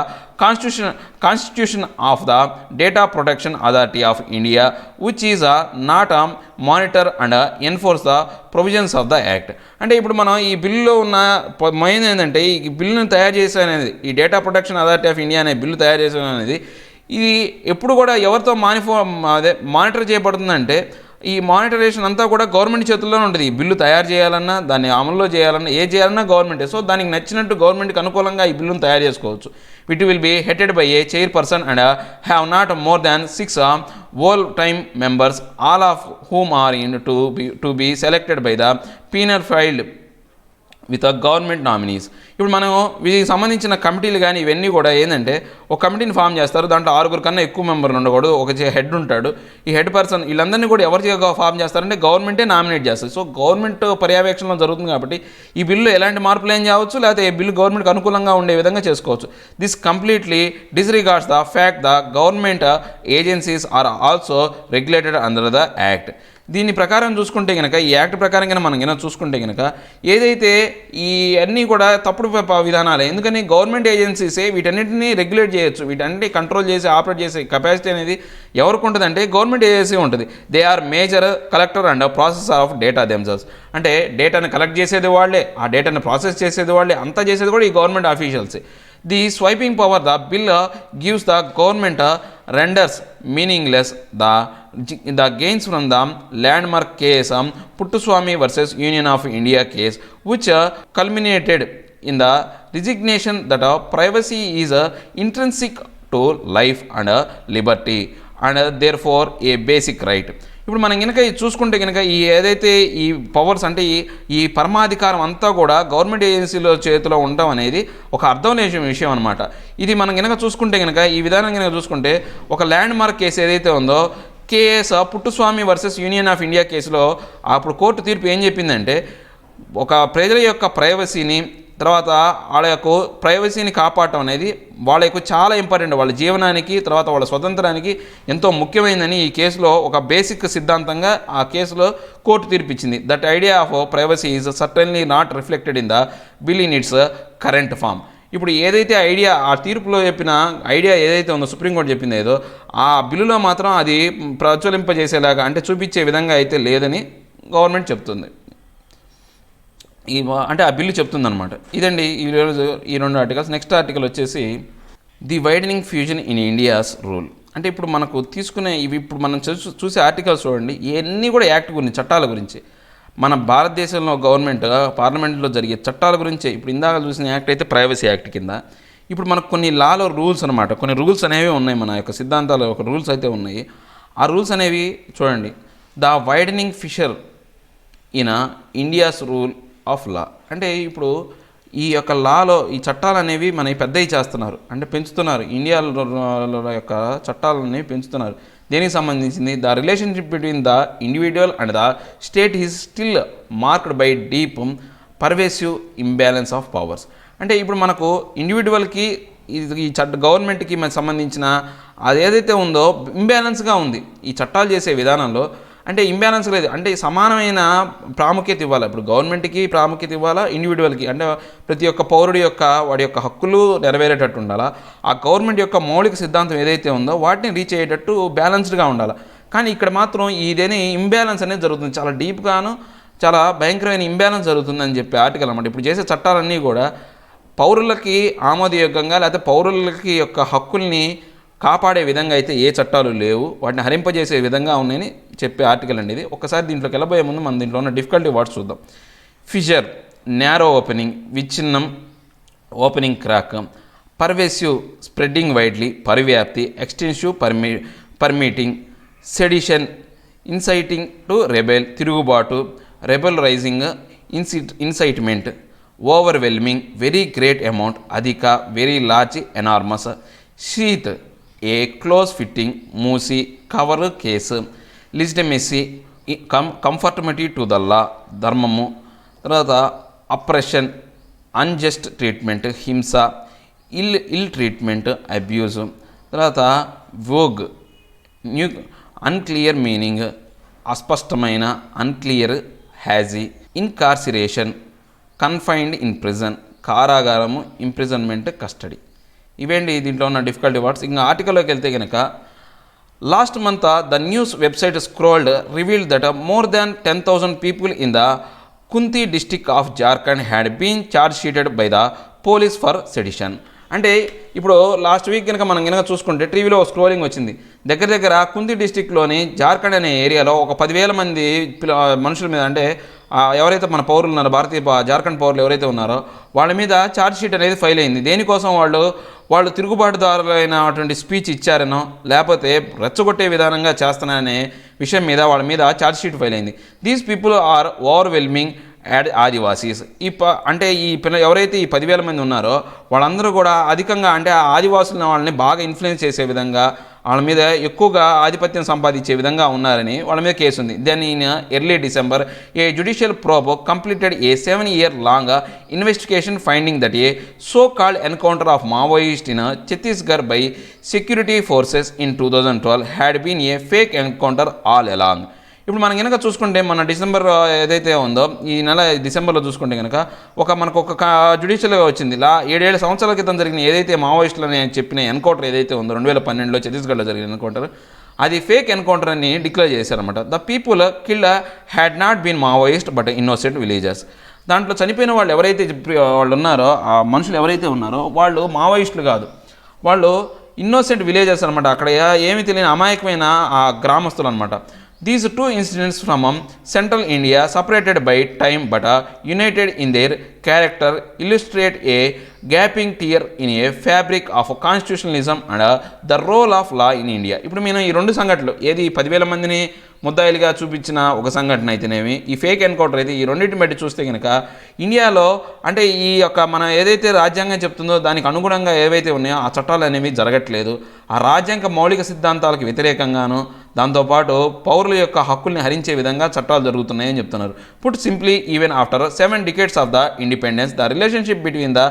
constitution of the data protection authority of India which is not monitor and enforce the provisions of the act. అంటే ఇప్పుడు మనం ఈ బిల్లులో ఉన్న మెయిన్ ఏంటంటే ఈ బిల్లును తయారు చేసే అనేది ఈ data protection authority of India అనే బిల్లు తయారు చేసే అనేది ఇది ఎప్పుడు కూడా ఎవరితో మానిటర్ చేయబడుతుందంటే ఈ మానిటరేషన్ అంతా కూడా గవర్నమెంట్ చేతుల్లోనే ఉంటుంది. ఈ బిల్లు తయారు చేయాలన్నా దాన్ని అమల్లో చేయాలన్నా గవర్నమెంటే. సో దానికి నచ్చినట్టు గవర్నమెంట్కి అనుకూలంగా ఈ బిల్లును తయారు చేసుకోవచ్చు. It will be headed by a chairperson and have not more than 6 whole time members, all of whom are to be selected by the penal filed with government nominees. ఇప్పుడు మనం వీటికి సంబంధించిన కమిటీలు కానీ ఇవన్నీ కూడా ఏంటంటే ఒక కమిటీని ఫామ్ చేస్తారు. దాంట్లో 6 కన్నా ఎక్కువ మెంబర్లు ఉండకూడదు. ఒక హెడ్ ఉంటాడు. ఈ హెడ్ పర్సన్ వీళ్ళందరినీ కూడా ఎవరు ఫామ్ చేస్తారంటే గవర్నమెంటే నామినేట్ చేస్తారు. సో గవర్నమెంట్ పర్యవేక్షణలో జరుగుతుంది కాబట్టి ఈ బిల్లు ఎలాంటి మార్పులు ఏం చేయవచ్చు, లేకపోతే ఈ బిల్లు గవర్నమెంట్కి అనుకూలంగా ఉండే విధంగా చేసుకోవచ్చు. This completely disregards the fact the government agencies are also regulated under the act. దీని ప్రకారం చూసుకుంటే కనుక ఈ యాక్ట్ ప్రకారం కనుక మనం కనుక చూసుకుంటే కనుక ఏదైతే ఈ అన్నీ కూడా తప్పుడు విధానాలే. ఎందుకని గవర్నమెంట్ ఏజెన్సీసే వీటన్నిటిని రెగ్యులేట్ చేయొచ్చు, వీటన్నిటి కంట్రోల్ చేసి ఆపరేట్ చేసే కెపాసిటీ అనేది ఎవరికి ఉంటుందంటే గవర్నమెంట్ ఏజెన్సీ ఉంటుంది. They are major collector and process of data themselves. అంటే డేటాను కలెక్ట్ చేసేది వాళ్ళే, ఆ డేటాను ప్రాసెస్ చేసేది వాళ్ళే, అంతా చేసేది కూడా ఈ government ఆఫీషియల్సే. The swiping power the bill gives the government renders meaningless the gains from the landmark case Puttaswamy versus Union of India case, which culminated in the resignation that privacy is intrinsic to life and liberty and therefore a basic right. ఇప్పుడు మనం కనుక చూసుకుంటే కనుక ఈ ఏదైతే ఈ powers అంటే ఈ పరమాధికారం అంతా కూడా గవర్నమెంట్ ఏజెన్సీలో చేతిలో ఉండడం అనేది ఒక అర్థం లేని విషయం అనమాట. ఇది మనం కనుక చూసుకుంటే కనుక ఈ విధానం కనుక చూసుకుంటే ఒక ల్యాండ్ మార్క్ కేసు ఏదైతే ఉందో KS Puttaswamy versus union of India కేసులో అప్పుడు కోర్టు తీర్పు ఏం చెప్పిందంటే ఒక ప్రజల యొక్క ప్రైవసీని తర్వాత వాళ్ళ యొక్క ప్రైవసీని కాపాడటం అనేది వాళ్ళ యొక్క చాలా ఇంపార్టెంట్, వాళ్ళ జీవనానికి తర్వాత వాళ్ళ స్వతంత్రానికి ఎంతో ముఖ్యమైనదని ఈ కేసులో ఒక బేసిక్ సిద్ధాంతంగా ఆ కేసులో కోర్టు తీర్పిచ్చింది. That idea of privacy is certainly not reflected in the bill in its current form. ఇప్పుడు ఏదైతే ఐడియా ఆ తీర్పులో చెప్పిన ఐడియా ఏదైతే ఉందో సుప్రీంకోర్టు చెప్పింది ఏదో ఆ బిల్లులో మాత్రం అది ప్రచురింపజేసేలాగా అంటే చూపించే విధంగా అయితే లేదని గవర్నమెంట్ చెప్తుంది. అంటే ఆ బిల్లు చెప్తుందనమాట. ఇదండి ఈ 2 ఆర్టికల్స్. నెక్స్ట్ ఆర్టికల్ వచ్చేసి the widening fusion in India's rule. అంటే ఇప్పుడు మనకు తీసుకునే ఇవి ఇప్పుడు మనం చూసే ఆర్టికల్స్ చూడండి, ఇవన్నీ కూడా యాక్ట్ గురించి, చట్టాల గురించి, మన భారతదేశంలో గవర్నమెంట్ పార్లమెంట్లో జరిగే చట్టాల గురించే. ఇప్పుడు ఇందాక చూసిన యాక్ట్ అయితే ప్రైవసీ యాక్ట్ కింద. ఇప్పుడు మనకు కొన్ని లాలో రూల్స్ అనమాట, కొన్ని రూల్స్ అనేవి ఉన్నాయి, మన యొక్క సిద్ధాంతాలు ఒక రూల్స్ అయితే ఉన్నాయి. ఆ రూల్స్ అనేవి చూడండి. The widening fissure in India's rule of law. అంటే ఇప్పుడు ఈ యొక్క లాలో ఈ చట్టాలు అనేవి మన పెద్దవి చేస్తున్నారు, అంటే పెంచుతున్నారు. ఇండియాలో యొక్క చట్టాలని పెంచుతున్నారు. దేనికి సంబంధించింది? The relationship between the individual and the state is still marked by deep pervasive imbalance of powers. అంటే ఇప్పుడు మనకు ఇండివిజువల్కి ఈ గవర్నమెంట్కి మనకు సంబంధించిన అది ఏదైతే ఉందో ఇంబ్యాలెన్స్గా ఉంది ఈ చట్టాలు చేసే విధానంలో. అంటే ఇంబ్యాలెన్స్ లేదు, అంటే సమానమైన ప్రాముఖ్యత ఇవ్వాలి. ఇప్పుడు గవర్నమెంట్కి ప్రాముఖ్యత ఇవ్వాలా, ఇండివిజువల్కి, అంటే ప్రతి ఒక్క పౌరుడి యొక్క వాడి యొక్క హక్కులు నెరవేరేటట్టు ఉండాలా. ఆ గవర్నమెంట్ యొక్క మౌలిక సిద్ధాంతం ఏదైతే ఉందో వాటిని రీచ్ అయ్యేటట్టు బ్యాలెన్స్డ్గా ఉండాలి. కానీ ఇక్కడ మాత్రం ఇదేని ఇంబ్యాలెన్స్ అనేది జరుగుతుంది, చాలా డీప్గాను చాలా భయంకరమైన ఇంబ్యాలెన్స్ జరుగుతుందని చెప్పి ఆర్టికల్ అన్నమాట. ఇప్పుడు చేసే చట్టాలన్నీ కూడా పౌరులకి ఆమోదయోగ్యంగా, లేకపోతే పౌరులకి యొక్క హక్కుల్ని కాపాడే విధంగా అయితే ఏ చట్టాలు లేవు, వాటిని హరింపజేసే విధంగా ఉన్నాయని చెప్పే ఆర్టికల్ అండి ఇది. ఒకసారి దీంట్లోకి వెళ్ళబోయే ముందు మనం దీంట్లో ఉన్న డిఫికల్టీ వర్డ్స్ చూద్దాం. ఫిషర్, నేరో ఓపెనింగ్, విచ్ఛిన్నం, opening crack, pervasive, spreading widely, పరివ్యాప్తి, extensive, permitting, sedition, inciting to rebel, తిరుగుబాటు, rebel rising, incitement, overwhelming, very great amount, అధిక, very large, enormous, sheath, a close fitting, మూసి, cover, case, legitimacy, conformity to the law, ధర్మము, తర్వాత oppression, unjust treatment, హింస, ill treatment, abuse, తర్వాత vague, unclear meaning, అస్పష్టమైన, unclear, hazy, incarceration, confined in prison, కారాగారము, imprisonment, custody. ఇవేంటి దీంట్లో ఉన్న డిఫికల్టీ వర్డ్స్. ఇంకా ఆర్టికల్లోకి వెళ్తే కనుక, last month the news website scrolled revealed that more than 10,000 people in the Khunti district of Jharkhand had been charge sheeted by the police for sedition. అంటే ఇప్పుడు లాస్ట్ వీక్ కనుక మనం కనుక చూసుకుంటే టీవీలో స్క్రోలింగ్ వచ్చింది. దగ్గర కుంతి డిస్టిక్లోని జార్ఖండ్ అనే ఏరియాలో ఒక 10,000 మంది మనుషుల మీద, అంటే ఎవరైతే మన పౌరులు ఉన్నారో, భారతీయ జార్ఖండ్ పౌరులు ఎవరైతే ఉన్నారో వాళ్ళ మీద ఛార్జ్ షీట్ అనేది ఫైల్ అయింది. దేనికోసం? వాళ్ళు తిరుగుబాటుదారులైనటువంటి స్పీచ్ ఇచ్చారనో, లేకపోతే రెచ్చగొట్టే విధానంగా చేస్తున్నారనే విషయం మీద వాళ్ళ మీద ఛార్జ్ షీట్ ఫైల్ అయింది. These people are overwhelming Adivasis. అంటే ఎవరైతే ఈ 10,000 మంది ఉన్నారో వాళ్ళందరూ కూడా అధికంగా, అంటే ఆ ఆదివాసుల వాళ్ళని బాగా ఇన్ఫ్లుయెన్స్ చేసే విధంగా, వాళ్ళ మీద ఎక్కువగా ఆధిపత్యం సంపాదించే విధంగా ఉన్నారని వాళ్ళ మీద కేసు ఉంది. Then in early December a judicial probe completed a 7-year long investigation finding that a so called encounter of Maoist in Chhattisgarh by security forces in 2012 had been a fake encounter all along. ఇప్పుడు మనం కనుక చూసుకుంటే మన December ఏదైతే ఉందో, ఈ నెల డిసెంబర్లో చూసుకుంటే కనుక మనకు ఒక జ్యుడిషియల్గా వచ్చింది. 7 సంవత్సరాల క్రితం జరిగిన ఏదైతే మావోయిస్టులని చెప్పిన ఎన్కౌంటర్ ఏదైతే ఉందో 2012లో ఛత్తీస్గఢ్లో జరిగిన ఎన్కౌంటర్, అది ఫేక్ ఎన్కౌంటర్ అని డిక్లేర్ చేశారనమాట. The people killed had not been Maoist but innocent villagers. దాంట్లో చనిపోయిన వాళ్ళు ఎవరైతే వాళ్ళు ఉన్నారో, ఆ మనుషులు ఎవరైతే ఉన్నారో వాళ్ళు మావోయిస్టులు కాదు, వాళ్ళు ఇన్నోసెంట్ విలేజర్స్ అనమాట. అక్కడ ఏమీ తెలియని అమాయకమైన ఆ గ్రామస్తులు అనమాట. These two incidents from central India, separated by time but united in their character, illustrate a gaping tear in a fabric of constitutionalism and the role of law in India. ఇప్పుడు నేను ఈ రెండు సంఘటనలు, ఏది 10,000 మందిని ముద్దాయిలుగా చూపించిన ఒక సంఘటన అయితేనేమి, ఈ ఫేక్ ఎన్కౌంటర్ అయితే, ఈ రెండింటిని బట్టి చూస్తే కనుక ఇండియాలో, అంటే ఈ యొక్క మన ఏదైతే రాజ్యాంగం చెప్తుందో దానికి అనుగుణంగా ఏవైతే ఉన్నాయో ఆ చట్టాలు అనేవి జరగట్లేదు. ఆ రాజ్యాంగ మౌలిక సిద్ధాంతాలకు వ్యతిరేకంగాను, దాంతోపాటు పౌరుల యొక్క హక్కుల్ని హరించే విధంగా చట్టాలు జరుగుతున్నాయని చెప్తున్నారు. Put simply, even after 7 decades of the independence, the relationship between the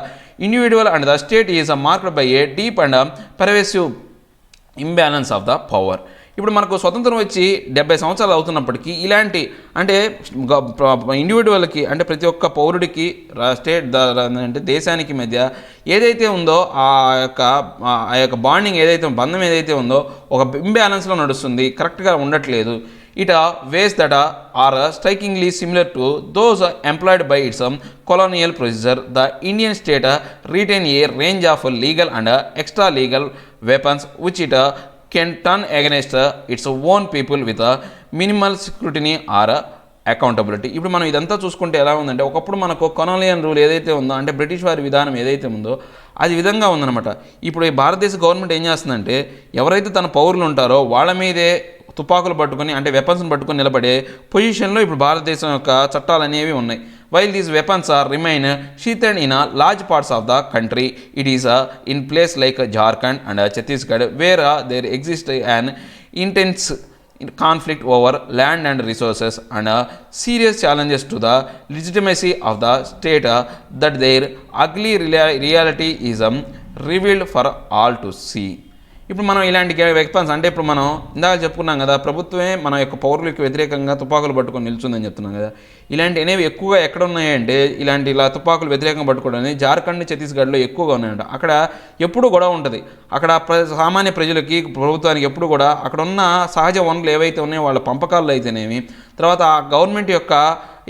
individual and the state is marked by A deep and pervasive imbalance of the power. ఇప్పుడు మనకు స్వతంత్రం వచ్చి 70 సంవత్సరాలు అవుతున్నప్పటికీ ఇలాంటి, అంటే ఇండివిజువల్కి, అంటే ప్రతి ఒక్క పౌరుడికి అంటే దేశానికి మధ్య ఏదైతే ఉందో ఆ యొక్క బాండింగ్ ఏదైతే, బంధం ఏదైతే ఉందో ఒక ఇంబ్యాలెన్స్లో నడుస్తుంది, కరెక్ట్గా ఉండట్లేదు. It ways that are strikingly similar to those employed by its colonial procedure. The Indian state retain a range of legal and extra legal weapons which it can turn against its own people with minimal scrutiny or accountability. ఇప్పుడు మనం ఇదంతా చూసుకుంటే ఎలా ఉందంటే, ఒకప్పుడు మనకు colonial rule ఏదైతే ఉందో, అంటే బ్రిటిష్ వారి విధానం ఏదైతే ఉందో అది విధంగా ఉందన్నమాట. ఇప్పుడు ఈ భారతదేశ గవర్నమెంట్ ఏం చేస్తుందంటే, ఎవరైతే తన పౌరులు ఉంటారో వాళ్ళ మీదే తుపాకులు పట్టుకొని, అంటే వెపన్స్ని పట్టుకొని నిలబడే పొజిషన్లో ఇప్పుడు భారతదేశం యొక్క చట్టాలు అనేవి ఉన్నాయి. While these weapons are remain sheathed in large parts of the country, it is in place like Jharkhand and Chhattisgarh where there exists an intense conflict over land and resources and serious challenges to the legitimacy of the state that their ugly reality is revealed for all to see. ఇప్పుడు మనం ఇలాంటి weapons, అంటే ఇప్పుడు మనం ఇందాక చెప్పుకున్నాం కదా, ప్రభుత్వమే మన యొక్క పౌరులకు వ్యతిరేకంగా తుపాకులు పట్టుకొని నిల్చుందని చెప్తున్నాం కదా. ఇలాంటి అనేవి ఎక్కువగా ఎక్కడ ఉన్నాయంటే, ఇలా తుపాకులు వ్యతిరేకంగా పట్టుకోవడం జార్ఖండ్, ఛత్తీస్గఢ్లో ఎక్కువగా ఉన్నాయంట. అక్కడ ఎప్పుడు గొడవ ఉంటుంది. అక్కడ సామాన్య ప్రజలకి, ప్రభుత్వానికి ఎప్పుడు కూడా అక్కడ ఉన్న సహజ వనరులు ఏవైతే ఉన్నాయో వాళ్ళ పంపకాల్లో అయితేనేమి, తర్వాత ఆ గవర్నమెంట్ యొక్క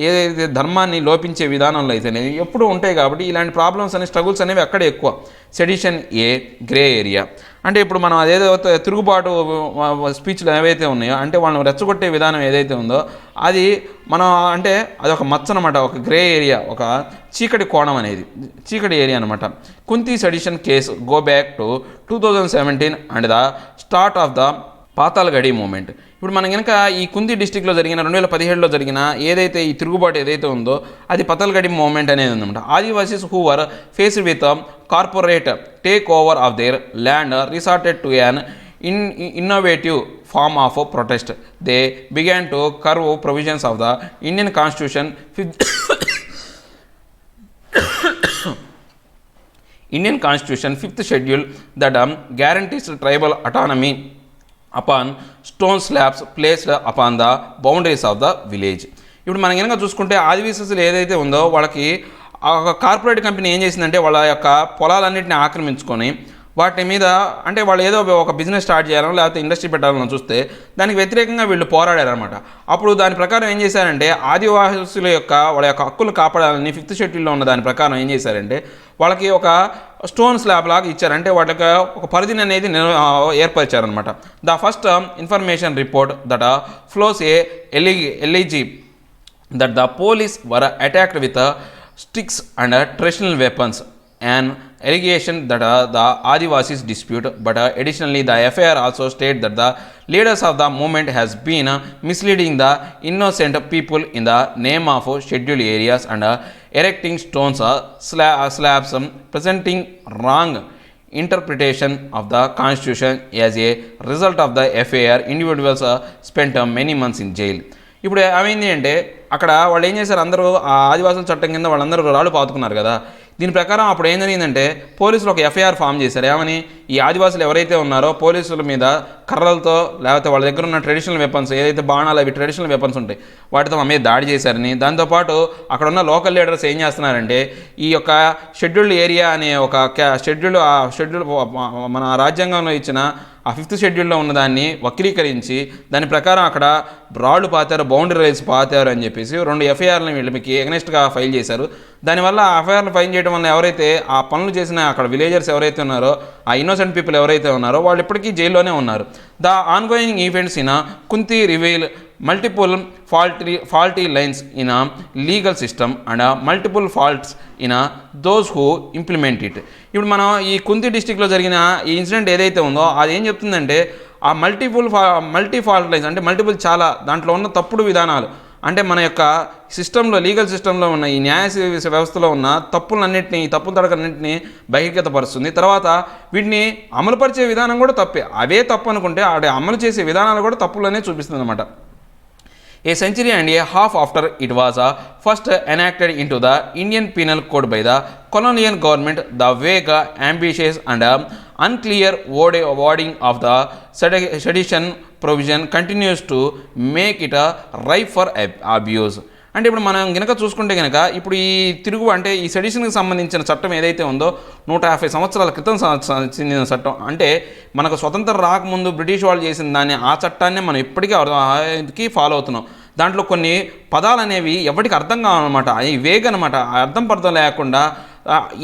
ఏదైతే ధర్మాన్ని లోపించే విధానంలో అయితేనేవి ఎప్పుడూ ఉంటాయి. కాబట్టి ఇలాంటి ప్రాబ్లమ్స్ అనే స్ట్రగుల్స్ అనేవి అక్కడే ఎక్కువ. సెడిషన్ ఏ గ్రే ఏరియా. అంటే ఇప్పుడు మనం అదేదో తిరుగుబాటు స్పీచ్లు ఏవైతే ఉన్నాయో, అంటే వాళ్ళని రెచ్చగొట్టే విధానం ఏదైతే ఉందో అది మనం, అంటే అదొక మచ్చ అనమాట, ఒక గ్రే ఏరియా, ఒక చీకటి కోణం అనేది, చీకటి ఏరియా అనమాట. Khunti sedition case go back to 2017 and the start of the Pathalgadi movement. ఇప్పుడు మనం కనుక ఈ కుంతి డిస్టిక్లో జరిగిన 2017లో జరిగిన ఏదైతే ఈ తిరుగుబాటు ఏదైతే ఉందో అది పాతాల్గడి మూమెంట్ అనేది ఉందన్నమాట. Adivasis who were faced with corporate take over of their land resorted to an innovative form of protest. They began to curve provisions of the Indian Constitution Indian Constitution 5th schedule that guarantees tribal autonomy upon stone slabs placed upon the boundaries of the village. ఇప్పుడు మనం కనుక చూసుకుంటే ఆదివాసీలు ఏదైతే ఉందో వాళ్ళకి ఒక corporate company ఏం చేసిందంటే వాళ్ళ యొక్క పొలాలన్నింటినీ ఆక్రమించుకొని వాటి మీద, అంటే వాళ్ళు ఏదో ఒక బిజినెస్ స్టార్ట్ చేయాలని లేకపోతే ఇండస్ట్రీ పెట్టాలని చూస్తే దానికి వ్యతిరేకంగా వీళ్ళు పోరాడారనమాట. అప్పుడు దాని ప్రకారం ఏం చేశారంటే ఆదివాసుల యొక్క వాళ్ళ యొక్క హక్కులు కాపాడాలని 5th షెడ్యూల్లో ఉన్న దాని ప్రకారం ఏం చేశారంటే వాళ్ళకి ఒక స్టోన్ స్లాబ్ లాగా ఇచ్చారంటే వాళ్ళకి ఒక పరిధిని అనేది ఏర్పరిచారనమాట. The first information report that follows alleges that the police were attacked with sticks and traditional weapons, an allegation that the Adivasis dispute, but additionally the FIR also state that the leaders of the movement has been misleading the innocent people in the name of scheduled areas and erecting stones slabs, presenting wrong interpretation of the constitution. As a result of the FIR, individuals spent many months in jail. ఇప్పుడు ఏమైంది అంటే అక్కడ వాళ్ళు ఏం చేశారు, అందరూ ఆ ఆదివాసుల చట్టం కింద వాళ్ళందరూ రాళ్ళు పాతుకున్నారు కదా. దీని ప్రకారం అప్పుడు ఏం జరిగిందంటే పోలీసులు ఒక ఎఫ్ఐఆర్ ఫామ్ చేశారు. ఏమని, ఈ ఆదివాసులు ఎవరైతే ఉన్నారో పోలీసుల మీద కర్రలతో లేకపోతే వాళ్ళ దగ్గర ఉన్న ట్రెడిషనల్ వెపన్స్ ఏదైతే బాణాలు అవి ట్రెడిషనల్ వెపన్స్ ఉంటాయి వాటితో మా మీద దాడి చేశారని, దాంతోపాటు అక్కడ ఉన్న లోకల్ లీడర్స్ ఏం చేస్తున్నారంటే ఈ యొక్క షెడ్యూల్డ్ ఏరియా అనే ఒక షెడ్యూల్ మన రాజ్యాంగంలో ఇచ్చిన ఆ 5th షెడ్యూల్లో ఉన్నదాన్ని వక్రీకరించి దాని ప్రకారం అక్కడ రాళ్ళు పాతారు, బౌండరీ రైల్స్ పాతారు అని చెప్పేసి 2 ఎఫ్ఐఆర్లను వీళ్ళకి ఎగనెస్ట్గా ఫైల్ చేశారు. దానివల్ల ఆ ఎఫ్ఐఆర్లు ఫైల్ చేయడం వల్ల ఎవరైతే ఆ పనులు చేసిన అక్కడ విలేజర్స్ ఎవరైతే ఉన్నారో ఆ ఇన్నోసెంట్ పీపుల్ ఎవరైతే ఉన్నారో వాళ్ళు ఇప్పటికీ జైల్లోనే ఉన్నారు. The ongoing events in Kunti reveal multiple faulty lines in a legal system and multiple faults in those who implement it. ఇప్పుడు మనం ఈ కుంతి డిస్టిక్లో జరిగిన ఈ ఇన్సిడెంట్ ఏదైతే ఉందో అది ఏం చెప్తుందంటే ఆ మల్టీ ఫాల్ట్ లైన్స్ అంటే మల్టిపుల్ చాలా దాంట్లో ఉన్న తప్పుడు విధానాలు, అంటే మన యొక్క సిస్టంలో లీగల్ సిస్టంలో ఉన్న ఈ న్యాయ వ్యవస్థలో ఉన్న తప్పుల తడకన్నింటినీ బహిర్గతపరుస్తుంది. తర్వాత వీటిని అమలుపరిచే విధానం కూడా తప్పే, అవే తప్పు అనుకుంటే అమలు చేసే విధానాలు కూడా తప్పులనే చూపిస్తుంది అనమాట. A century and a half after it was first enacted into the Indian Penal Code by the colonial government, the vague, ambitious and unclear wording of the sedition provision continues to make it ripe for abuse. అంటే ఇప్పుడు మనం కనుక చూసుకుంటే కనుక ఇప్పుడు ఈ సెడిషన్కి సంబంధించిన చట్టం ఏదైతే ఉందో 150 సంవత్సరాల క్రితం చెందిన చట్టం, అంటే మనకు స్వతంత్రం రాకముందు బ్రిటిష్ వాళ్ళు చేసిన దాన్ని ఆ చట్టాన్నే మనం ఇప్పటికీ ఫాలో అవుతున్నాం. దాంట్లో కొన్ని పదాలు అనేవి ఎవరికి అర్థం కావాలన్నమాట, అవి వేగ్ అనమాట, అర్థం లేకుండా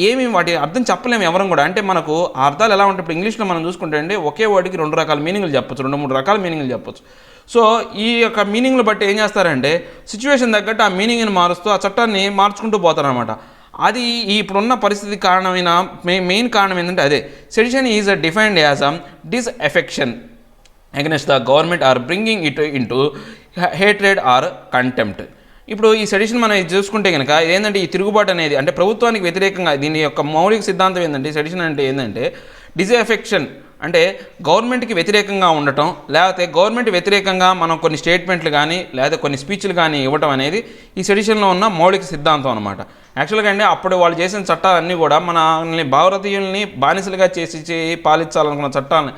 ఏమి వాటి అర్థం చెప్పలేము ఎవరం కూడా. అంటే మనకు ఆ అర్థాలు ఎలా ఉంటాయి, ఇప్పుడు ఇంగ్లీష్లో మనం చూసుకుంటే అండి ఒకే వర్డ్కి 2 రకాల మీనింగ్లు చెప్పొచ్చు, 2-3 రకాల మీనింగ్లు చెప్పొచ్చు. సో ఈ యొక్క మీనింగ్లు బట్టి ఏం చేస్తారంటే సిచ్యువేషన్ తగ్గట్టు ఆ మీనింగ్ని మారుస్తూ ఆ చట్టాన్ని మార్చుకుంటూ పోతారనమాట. అది ఇప్పుడున్న పరిస్థితి కారణమైన మెయిన్ కారణం ఏంటంటే అదే, sedition is defined as disaffection against the government or bringing it into hatred or contempt. ఇప్పుడు ఈ సెడిషన్ మనం చూసుకుంటే కనుక ఏంటంటే ఈ తిరుగుబాటు అనేది అంటే ప్రభుత్వానికి వ్యతిరేకంగా, దీని యొక్క మౌలిక సిద్ధాంతం ఏంటంటే సెడిషన్ అంటే ఏంటంటే డిస్ఎఫెక్షన్ అంటే గవర్నమెంట్కి వ్యతిరేకంగా ఉండటం, లేకపోతే గవర్నమెంట్ వ్యతిరేకంగా మనం కొన్ని స్టేట్మెంట్లు కానీ లేకపోతే కొన్ని స్పీచ్లు కానీ ఇవ్వటం అనేది ఈ సెడిషన్లో ఉన్న మౌలిక సిద్ధాంతం అనమాట. యాక్చువల్గా అండి అప్పుడు వాళ్ళు చేసిన చట్టాలన్నీ కూడా మనల్ని భారతీయుల్ని బానిసలుగా చేసి పాలించాలనుకున్న చట్టాలని,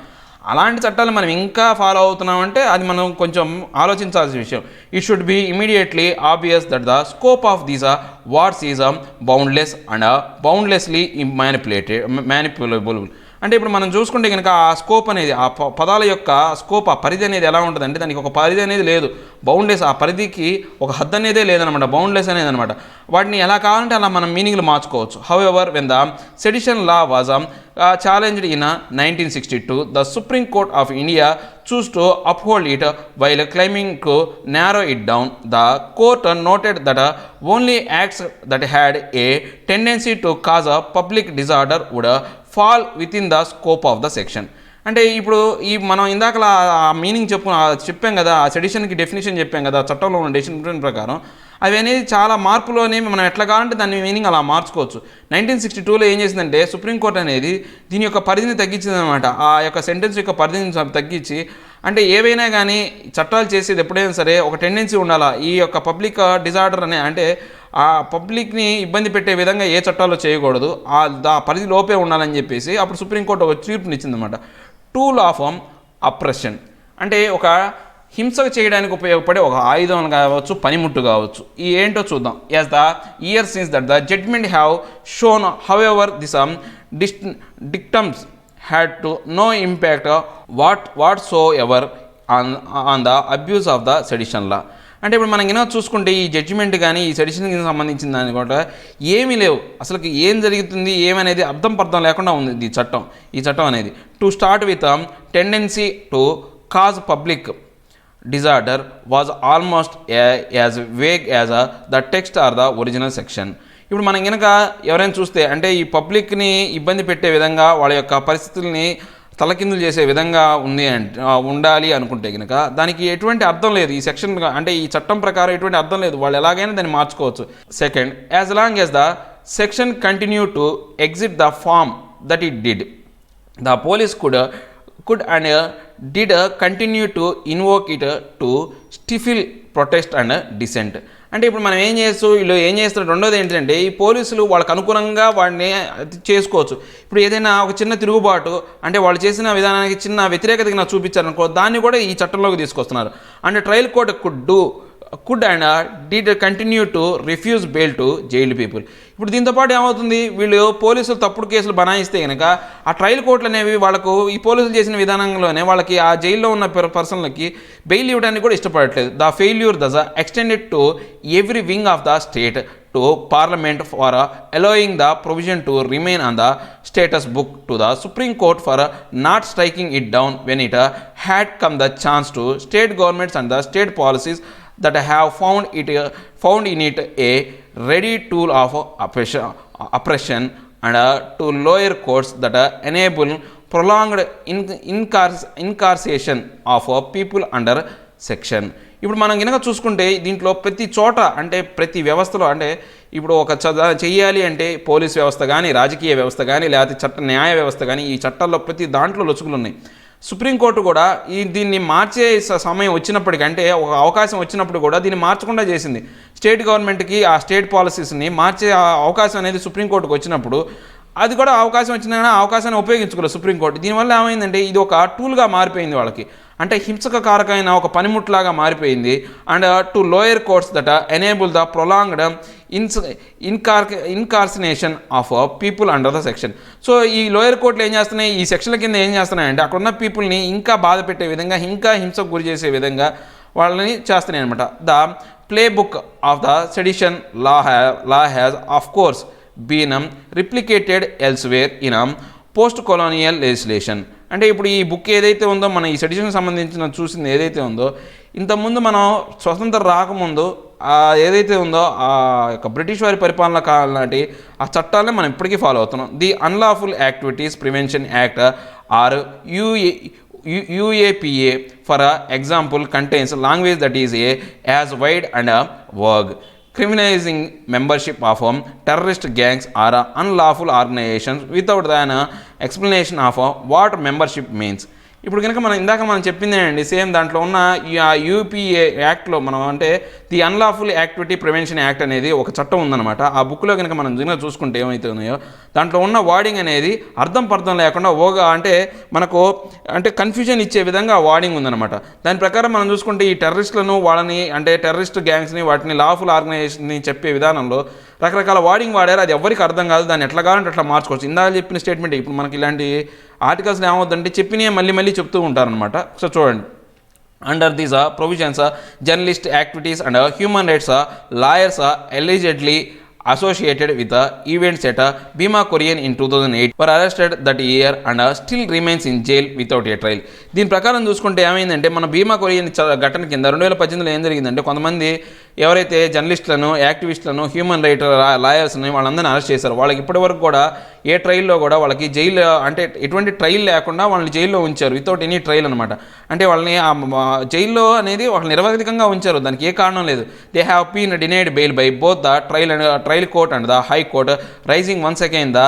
అలాంటి చట్టాలు మనం ఇంకా ఫాలో అవుతున్నామంటే అది మనం కొంచెం ఆలోచించాల్సిన విషయం. It should be immediately obvious that the scope of these words is boundless and boundlessly manipulable. అంటే ఇప్పుడు మనం చూసుకుంటే కనుక ఆ స్కోప్ అనేది, ఆ పదాల యొక్క స్కోప్, ఆ పరిధి అనేది ఎలా ఉంటుందంటే దానికి ఒక పరిధి అనేది లేదు, బౌండ్లెస్, ఆ పరిధికి ఒక హద్దు అనేదే లేదనమాట, బౌండ్లెస్ అనేది అనమాట. వాటిని ఎలా కావాలంటే అలా మనం మీనింగ్లు మార్చుకోవచ్చు. However when the sedition law was challenged in 1962, the supreme court of India choose to uphold it while claiming to narrow it down. The court noted that only acts that had a tendency to cause a public disorder would fall within the scope of the section. అంటే ఇప్పుడు మనం ఇందాకలా ఆ meaning చెప్పాం కదా, ఆ సెడిషన్కి definition చెప్పాం కదా, చట్టంలో ఉన్న డెఫినేషన్ ప్రకారం అవి అనేది చాలా మార్పులోనే మనం ఎట్లా కావాలంటే దాని మీనింగ్ అలా మార్చుకోవచ్చు. 1962లో ఏం చేసిందంటే సుప్రీంకోర్టు అనేది దీని యొక్క పరిధిని తగ్గించిందనమాట. ఆ యొక్క సెంటెన్స్ యొక్క పరిధిని తగ్గించి, అంటే ఏవైనా కానీ చట్టాలు చేసేది ఎప్పుడైనా సరే ఒక టెండెన్సీ ఉండాలా, ఈ యొక్క పబ్లిక్ డిజార్డర్ అనే అంటే ఆ పబ్లిక్ని ఇబ్బంది పెట్టే విధంగా ఏ చట్టాలు చేయకూడదు, ఆ పరిధి లోపే ఉండాలని చెప్పేసి అప్పుడు సుప్రీంకోర్టు ఒక తీర్పునిచ్చిందనమాట. టూల్ ఆఫ్ అప్రెషన్ అంటే ఒక హింస చేయడానికి ఉపయోగపడే ఒక ఆయుధం కావచ్చు, పనిముట్టు కావచ్చు. ఈ ఏంటో చూద్దాం. As the year since that the judgment have shown however this dictums had to no impact whatsoever on the abuse of the sedition law. అంటే ఇప్పుడు మనం ఏమైనా చూసుకుంటే ఈ జడ్జిమెంట్ కానీ ఈ సెడిషన్కి సంబంధించిన దాని కూడా ఏమీ లేవు, అసలుకి ఏం జరుగుతుంది ఏమనేది అర్థం లేకుండా ఉంది ఈ చట్టం అనేది. To start with tendency to cause public disorder was almost as vague as the text or the original section. ఇప్పుడు మనం కనుక ఎవరైనా చూస్తే అంటే ఈ పబ్లిక్ని ఇబ్బంది పెట్టే విధంగా వాళ్ళ యొక్క పరిస్థితుల్ని తలకిందులు చేసే విధంగా ఉండాలి అనుకుంటే కనుక దానికి ఎటువంటి అర్థం లేదు ఈ సెక్షన్, అంటే ఈ చట్టం ప్రకారం ఎటువంటి అర్థం లేదు, వాళ్ళు ఎలాగైనా దాన్ని మార్చుకోవచ్చు. Second, as long as the section continue to exist the form that it did, the police could and did continue to invoke it to stifle protest and dissent. అంటే ఇప్పుడు మనం వీళ్ళు ఏం చేస్తారు, రెండోది ఏంటంటే ఈ పోలీసులు వాళ్ళకు అనుగుణంగా వాడిని చేసుకోవచ్చు. ఇప్పుడు ఏదైనా ఒక చిన్న తిరుగుబాటు అంటే వాళ్ళు చేసిన విధానానికి చిన్న వ్యతిరేకతగా చూపించారనుకో, దాన్ని కూడా ఈ చట్టంలోకి తీసుకొస్తున్నారు. And trial court could and did continue to refuse bail to jailed people. ఇప్పుడు దీంతోపాటు ఏమవుతుంది, వీళ్ళు పోలీసులు తప్పుడు కేసులు బనాయిస్తే కనుక ఆ ట్రయల్ కోర్టులు అనేవి వాళ్ళకు ఈ పోలీసులు చేసిన విధానంలోనే వాళ్ళకి ఆ జైల్లో ఉన్న పర్సన్లకి బెయిల్ ఇవ్వడానికి కూడా ఇష్టపడట్లేదు. The failure thus extended to every wing of the state to Parliament for allowing the provision to remain on the status book, to the Supreme Court for not striking it down when it had come the chance, to state governments and the state policies that have found in it a ready tool of oppression, and to lower courts that enable prolonged incarceration of people under section. ఇప్పుడు మనం కనుక చూసుకుంటే దీంట్లో ప్రతి చోట అంటే ప్రతి వ్యవస్థలో అంటే ఇప్పుడు ఒక చెయ్యాలి అంటే పోలీస్ వ్యవస్థ కానీ రాజకీయ వ్యవస్థ కానీ లేకపోతే న్యాయ వ్యవస్థ కానీ ఈ చట్టాల్లో ప్రతి దాంట్లో లొచుకులు ఉన్నాయి. సుప్రీంకోర్టు కూడా దీన్ని మార్చే సమయం వచ్చినప్పటికీ అంటే ఒక అవకాశం వచ్చినప్పుడు కూడా దీన్ని మార్చకుండా చేసింది. స్టేట్ గవర్నమెంట్కి ఆ స్టేట్ పాలసీస్ని మార్చే అవకాశం అనేది సుప్రీంకోర్టుకు వచ్చినప్పుడు అది కూడా అవకాశం వచ్చినా అవకాశాన్ని ఉపయోగించుకోలేదు సుప్రీంకోర్టు. దీనివల్ల ఏమైందంటే ఇది ఒక టూల్గా మారిపోయింది వాళ్ళకి, అంటే హింసకకారకమైన ఒక పనిముట్లాగా మారిపోయింది. And to lower courts that enable the prolonged incarceration of people under the section. So ఈ లోయర్ కోర్టులు ఏం చేస్తున్నాయి, ఈ సెక్షన్ల కింద ఏం చేస్తున్నాయంటే అక్కడున్న పీపుల్ని ఇంకా బాధ పెట్టే విధంగా ఇంకా హింసకు గురి చేసే విధంగా వాళ్ళని చేస్తున్నాయి అనమాట. The playbook of the sedition law has of course been replicated elsewhere in post colonial legislation. అంటే ఇప్పుడు ఈ బుక్ ఏదైతే ఉందో మన ఈ సెడిషన్కి సంబంధించిన చూసింది ఏదైతే ఉందో ఇంతకుముందు మనం స్వతంత్రం రాకముందు ఏదైతే ఉందో ఆ యొక్క బ్రిటిష్ వారి పరిపాలన కాలం నాటి ఆ చట్టాలనే మనం ఇప్పటికీ ఫాలో అవుతున్నాం. The unlawful activities prevention act or UAPA for example contains language that is as wide and vague, criminalizing membership of terrorist gangs or unlawful organizations without an explanation of what membership means. ఇప్పుడు కనుక మనం చెప్పింది అండి same దాంట్లో ఉన్న UPA యాక్ట్లో మనం అంటే the unlawful activity prevention act అనేది ఒక చట్టం ఉందన్నమాట. ఆ బుక్లో కనుక మనం నిజంగా చూసుకుంటే ఏమైతే ఉన్నాయో దాంట్లో ఉన్న వార్డింగ్ అనేది అర్థం లేకుండా అంటే మనకు అంటే కన్ఫ్యూజన్ ఇచ్చే విధంగా వార్డింగ్ ఉందన్నమాట. దాని ప్రకారం మనం చూసుకుంటే ఈ టెర్రరిస్టులను వాళ్ళని అంటే టెర్రరిస్ట్ గ్యాంగ్స్ని వాటిని లాఫుల్ ఆర్గనైజేషన్ని చెప్పే విధానంలో రకరకాల వార్డింగ్ వాడారు. అది ఎవరికి అర్థం కాదు, దాన్ని ఎట్లా కావాలంటే అట్లా మార్చుకోవచ్చు. ఇందాక చెప్పిన స్టేట్మెంట్ ఇప్పుడు మనకి ఇలాంటి ఆర్టికల్స్ని ఏమవుతుందంటే చెప్పినవి మళ్ళీ చెప్తూ ఉంటారనమాట. సో చూడండి, under these provisions journalist activities and human rights lawyers allegedly associated with events at Bhima Korean in 2008 were arrested that year and still remains in jail without a trial. దీని ప్రకారం చూసుకుంటే ఏమైందంటే మన భీమా కొరియన్ ఘటన కింద 2018లో ఏం జరిగిందంటే కొంతమంది ఎవరైతే జర్నలిస్టులను యాక్టివిస్టులను హ్యూమన్ రైట్ లాయర్స్ని వాళ్ళందరినీ అరెస్ట్ చేశారు. వాళ్ళకి ఇప్పటివరకు కూడా ఏ ట్రయల్లో కూడా వాళ్ళకి జైలు అంటే ఎటువంటి ట్రయల్ లేకుండా వాళ్ళని జైల్లో ఉంచారు వితౌట్ ఎనీ ట్రయల్ అనమాట. అంటే వాళ్ళని జైల్లో అనేది వాళ్ళని నిరవధికంగా ఉంచారు, దానికి ఏ కారణం లేదు. They have been denied bail by both the trial court and the high court, raising once again the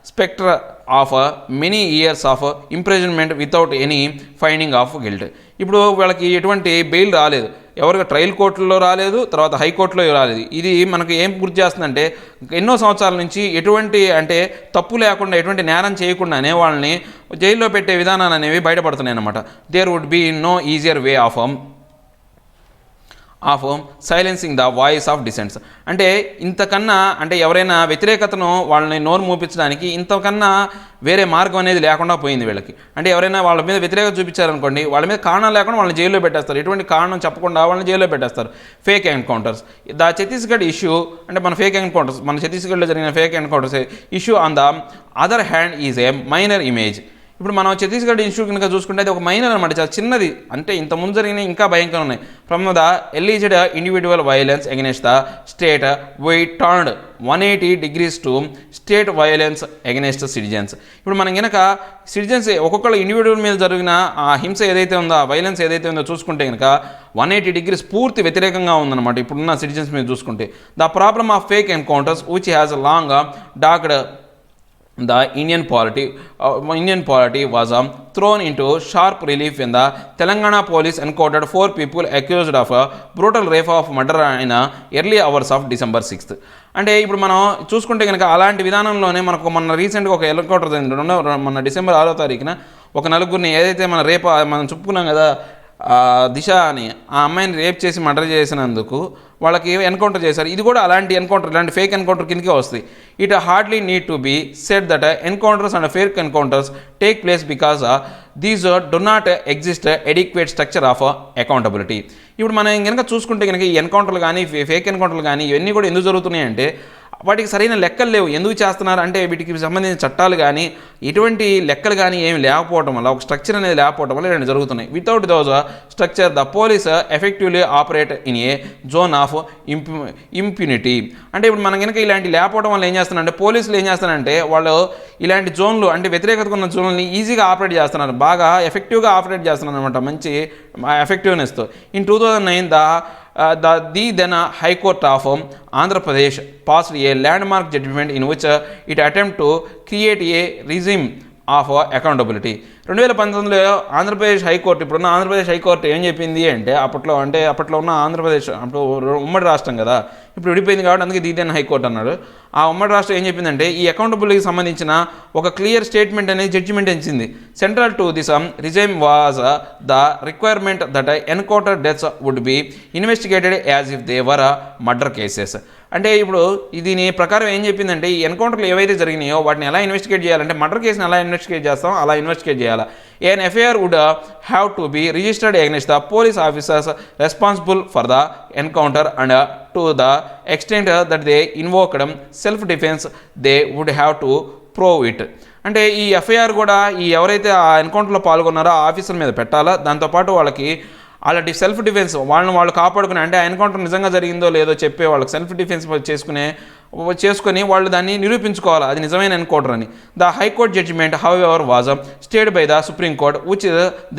spectre of many years of imprisonment without any finding of guilt. ఇప్పుడు వాళ్ళకి ఎటువంటి బెయిల్ రాలేదు, ఎవరికి ట్రయల్ కోర్టులో రాలేదు, తర్వాత హైకోర్టులో రాలేదు. ఇది మనకు ఏం గుర్తు చేస్తుందంటే ఎన్నో సంవత్సరాల నుంచి ఎటువంటి అంటే తప్పు లేకుండా ఎటువంటి నేరం చేయకుండానే వాళ్ళని జైల్లో పెట్టే విధానాలు అనేవి బయటపడుతున్నాయి అన్నమాట. There would be no easier way of silencing the voice of dissents. అంటే ఇంతకన్నా అంటే ఎవరైనా వ్యతిరేకతను వాళ్ళని నోరు మూపించడానికి ఇంతకన్నా వేరే మార్గం అనేది లేకుండా పోయింది వీళ్ళకి. అంటే ఎవరైనా వాళ్ళ మీద వ్యతిరేకత చూపించారనుకోండి, వాళ్ళ మీద కారణం లేకుండా వాళ్ళని జైల్లో పెట్టేస్తారు, ఎటువంటి కారణం చెప్పకుండా వాళ్ళని జైల్లో పెట్టేస్తారు. Fake encounters the Chhattisgarh issue అంటే మన ఫేక్ ఎన్కౌంటర్స్ మన ఛత్తీస్గఢ్లో జరిగిన fake encounters issue on the other hand is a minor image. ఇప్పుడు మనం ఛత్తీస్గఢ్ ఇష్యూ కనుక చూసుకుంటే అది ఒక మైనర్ అనమాట, చాలా చిన్నది. అంటే ఇంత ముందు జరిగిన ఇంకా భయంకరంగా ఉన్నాయి. From the alleged individual violence against the state why turned 180 degrees to state violence against citizens. ఇప్పుడు మనం కనుక సిటిజన్స్ ఒక్కొక్కళ్ళ ఇండివిజువల్ మీద జరిగిన ఆ హింస ఏదైతే ఉందో ఆ వైలెన్స్ ఏదైతే ఉందో చూసుకుంటే కనుక 180 degrees పూర్తి వ్యతిరేకంగా ఉందన్నమాట ఇప్పుడున్న సిటిజన్స్ మీద చూసుకుంటే. The problem of fake encounters which has long dogged the Indian polity was thrown into sharp relief when the Telangana police encountered 4 people accused of brutal rape of murder in early hours of December 6th. అంటే ఇప్పుడు మనం చూసుకుంటే కనుక అలాంటి విధానంలోనే మనకు మొన్న రీసెంట్గా ఒక ఎన్కౌంటర్ జరిగింది. మొన్న డిసెంబర్ 6వ తారీఖున ఒక నలుగురిని ఏదైతే మనం చెప్పుకున్నాం కదా దిశ అని, ఆ అమ్మాయిని రేప్ చేసి మర్డర్ చేసినందుకు వాళ్ళకి ఎన్కౌంటర్ చేశారు. ఇది కూడా అలాంటి ఎన్కౌంటర్, ఇలాంటి ఫేక్ ఎన్కౌంటర్ కిందకే వస్తాయి. It hardly need to be said that encounters and fake encounters take place because these do not exist adequate structure of accountability. ఇప్పుడు మనం కనుక చూసుకుంటే కనుక ఈ ఎన్కౌంటర్లు కానీ ఫేక్ ఎన్కౌంటర్లు కానీ ఇవన్నీ కూడా ఎందుకు జరుగుతున్నాయంటే వాటికి సరైన లెక్కలు లేవు. ఎందుకు చేస్తున్నారు అంటే వీటికి సంబంధించిన చట్టాలు కానీ ఎటువంటి లెక్కలు కానీ ఏమి లేకపోవడం వల్ల, ఒక స్ట్రక్చర్ అనేది లేకపోవడం వల్ల ఇలాంటి జరుగుతున్నాయి. Without those structure the police effectively operate in a zone of impunity. అంటే ఇప్పుడు మనం కనుక ఇలాంటి లేకపోవడం వల్ల ఏం చేస్తున్నారంటే పోలీసులు ఏం చేస్తున్నారంటే వాళ్ళు ఇలాంటి జోన్లు అంటే వ్యతిరేకత ఉన్న జోన్లని ఈజీగా ఆపరేట్ చేస్తున్నారు, బాగా ఎఫెక్టివ్గా ఆపరేట్ చేస్తున్నారు అనమాట, మంచి ఎఫెక్టివ్నెస్తో. In 2009 the then High Court of Andhra Pradesh passed a landmark judgment in which it attempted to create a regime of accountability. 2019లో ఆంధ్రప్రదేశ్ హైకోర్టు, ఇప్పుడున్న ఆంధ్రప్రదేశ్ హైకోర్టు ఏం చెప్పింది అంటే అప్పట్లో ఉన్న ఆంధ్రప్రదేశ్ అప్పుడు ఉమ్మడి రాష్ట్రం కదా, ఇప్పుడు విడిపోయింది కాబట్టి అందుకే దీదైన హైకోర్టు అన్నాడు. ఆ ఉమ్మడి రాష్ట్రం ఏం చెప్పిందంటే ఈ అకౌంటబిలిటీకి సంబంధించిన ఒక క్లియర్ స్టేట్మెంట్ అనేది జడ్జిమెంట్ ఇచ్చింది. Central to this regime was the requirement that encounter deaths would be investigated as if they were murder cases. అంటే ఇప్పుడు దీని ప్రకారం ఏం చెప్పిందంటే ఈ ఎన్కౌంటర్లు ఏవైతే జరిగినాయో వాటిని ఎలా ఇన్వెస్టిగేట్ చేయాలంటే మర్డర్ కేసుని ఎలా ఇన్వెస్టిగేట్ చేస్తాం అలా ఇన్వెస్టిగేట్ చేయాలి. చేయాలి. an FIR would have to be registered against the police officers responsible for the encounter and to the extent that they invoked self defense they would have to prove it. అంటే ఈ FIR కూడా ఈ ఎవరైతే ఆ ఎన్కౌంటర్లో పాల్గొన్నారో ఆ officer మీద పెట్టాలా, దాంతోపాటు వాళ్ళకి వాళ్ళ సెల్ఫ్ డిఫెన్స్ వాళ్ళని వాళ్ళు కాపాడుకునే, అంటే ఆ ఎన్కౌంటర్ నిజంగా జరిగిందో లేదో చెప్పే వాళ్ళకి సెల్ఫ్ డిఫెన్స్ చేసుకొని వాళ్ళు దాన్ని నిరూపించుకోవాలి అది నిజమైన ఎన్కౌంటర్ అని. The high court judgement however was stayed by the supreme court which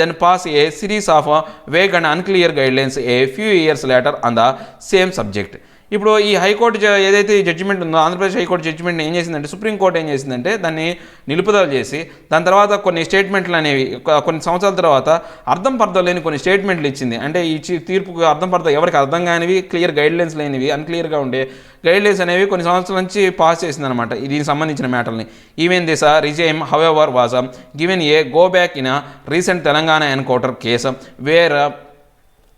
then pass a series of vague and unclear guidelines a few years later on the same subject. ఇప్పుడు ఈ high court ఏదైతే ఈ judgement ఉందో, Andhra Pradesh high court judgement ఏం చేసిందంటే, supreme court ఏం చేసిందంటే దాన్ని నిలుపుదల చేసి దాని తర్వాత కొన్ని స్టేట్మెంట్లు అనేవి కొన్ని సంవత్సరాల తర్వాత అర్థం పర్థం లేని కొన్ని స్టేట్మెంట్లు ఇచ్చింది. అంటే ఈ తీర్పుకు అర్థం పర్థం ఎవరికి అర్థం కానివి, క్లియర్ గైడ్లైన్స్ లేనివి, అన్క్లియర్గా ఉండే గైడ్లైన్స్ అనేవి కొన్ని సంవత్సరాల నుంచి పాస్ చేసింది అనమాట దీనికి సంబంధించిన మ్యాటర్ని. Even this regime however was given a go back in recent Telangana encounter case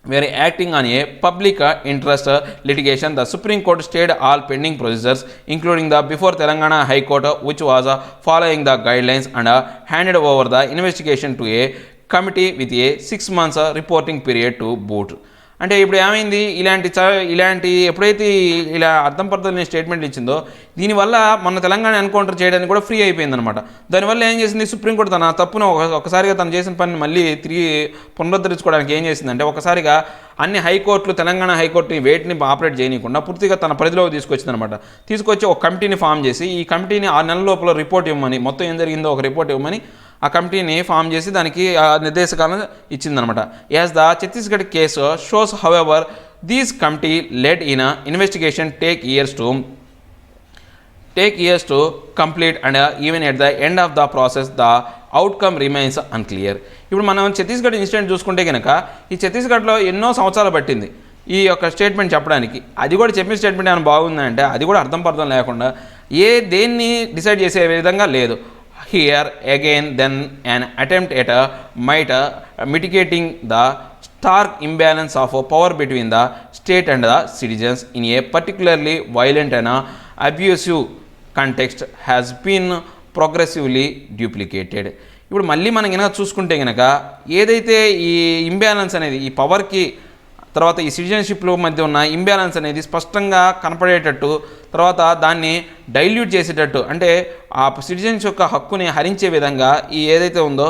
were acting on a public interest litigation. The Supreme Court stayed all pending procedures, including the before Telangana High Court, which was following the guidelines, and handed over the investigation to a committee with a 6 months reporting period to boot. అంటే ఇప్పుడు ఏమైంది, ఇలాంటి ఎప్పుడైతే ఇలా అర్థం పర్థం లేని స్టేట్మెంట్లు ఇచ్చిందో దీనివల్ల మన తెలంగాణ ఎన్కౌంటర్ చేయడానికి కూడా ఫ్రీ అయిపోయిందనమాట. దానివల్ల ఏం చేసింది, సుప్రీంకోర్టు తన తప్పును ఒకసారిగా తను చేసిన పని మళ్ళీ తిరిగి పునరుద్ధరించుకోవడానికి ఏం చేసిందంటే ఒకసారిగా అన్ని హైకోర్టులు తెలంగాణ హైకోర్టుని వేటిని ఆపరేట్ చేయనీయకుండా పూర్తిగా తన పరిధిలోకి తీసుకొచ్చిందనమాట. తీసుకొచ్చి ఒక కమిటీని ఫామ్ చేసి ఈ కమిటీని 6 నెలల లోపల రిపోర్ట్ ఇవ్వమని, మొత్తం ఏం జరిగిందో ఒక రిపోర్ట్ ఇవ్వమని ఆ కమిటీని ఫామ్ చేసి దానికి నిర్దేశకాలను ఇచ్చిందనమాట. As the Chhattisgarh case shows however these committee led in investigation take years to complete and even at the end of the process the outcome remains unclear. ఇప్పుడు మనం ఛత్తీస్గఢ్ ఇన్సిడెంట్ చూసుకుంటే కనుక ఈ ఛత్తీస్గఢ్లో ఎన్నో సంవత్సరాలు పట్టింది ఈ యొక్క స్టేట్మెంట్ చెప్పడానికి. అది కూడా చెప్పిన స్టేట్మెంట్ ఏమైనా బాగుందంటే అది కూడా అర్థం పర్థం లేకుండా దేన్ని డిసైడ్ చేసే విధంగా లేదు. Here again then an attempt at mitigating the stark imbalance of power between the state and the citizens in a particularly violent and abusive context has been progressively duplicated. ఇప్పుడు మళ్ళీ మనం కనుక చూసుకుంటే కనుక ఏదైతే ఈ ఇంబ్యాలెన్స్ అనేది ఈ పవర్కి తర్వాత ఈ సిటిజన్షిప్లో మధ్య ఉన్న ఇంబ్యాలెన్స్ అనేది స్పష్టంగా కనపడేటట్టు, తర్వాత దాన్ని డైల్యూట్ చేసేటట్టు, అంటే ఆ సిటిజన్స్ యొక్క హక్కుని హరించే విధంగా ఈ ఏదైతే ఉందో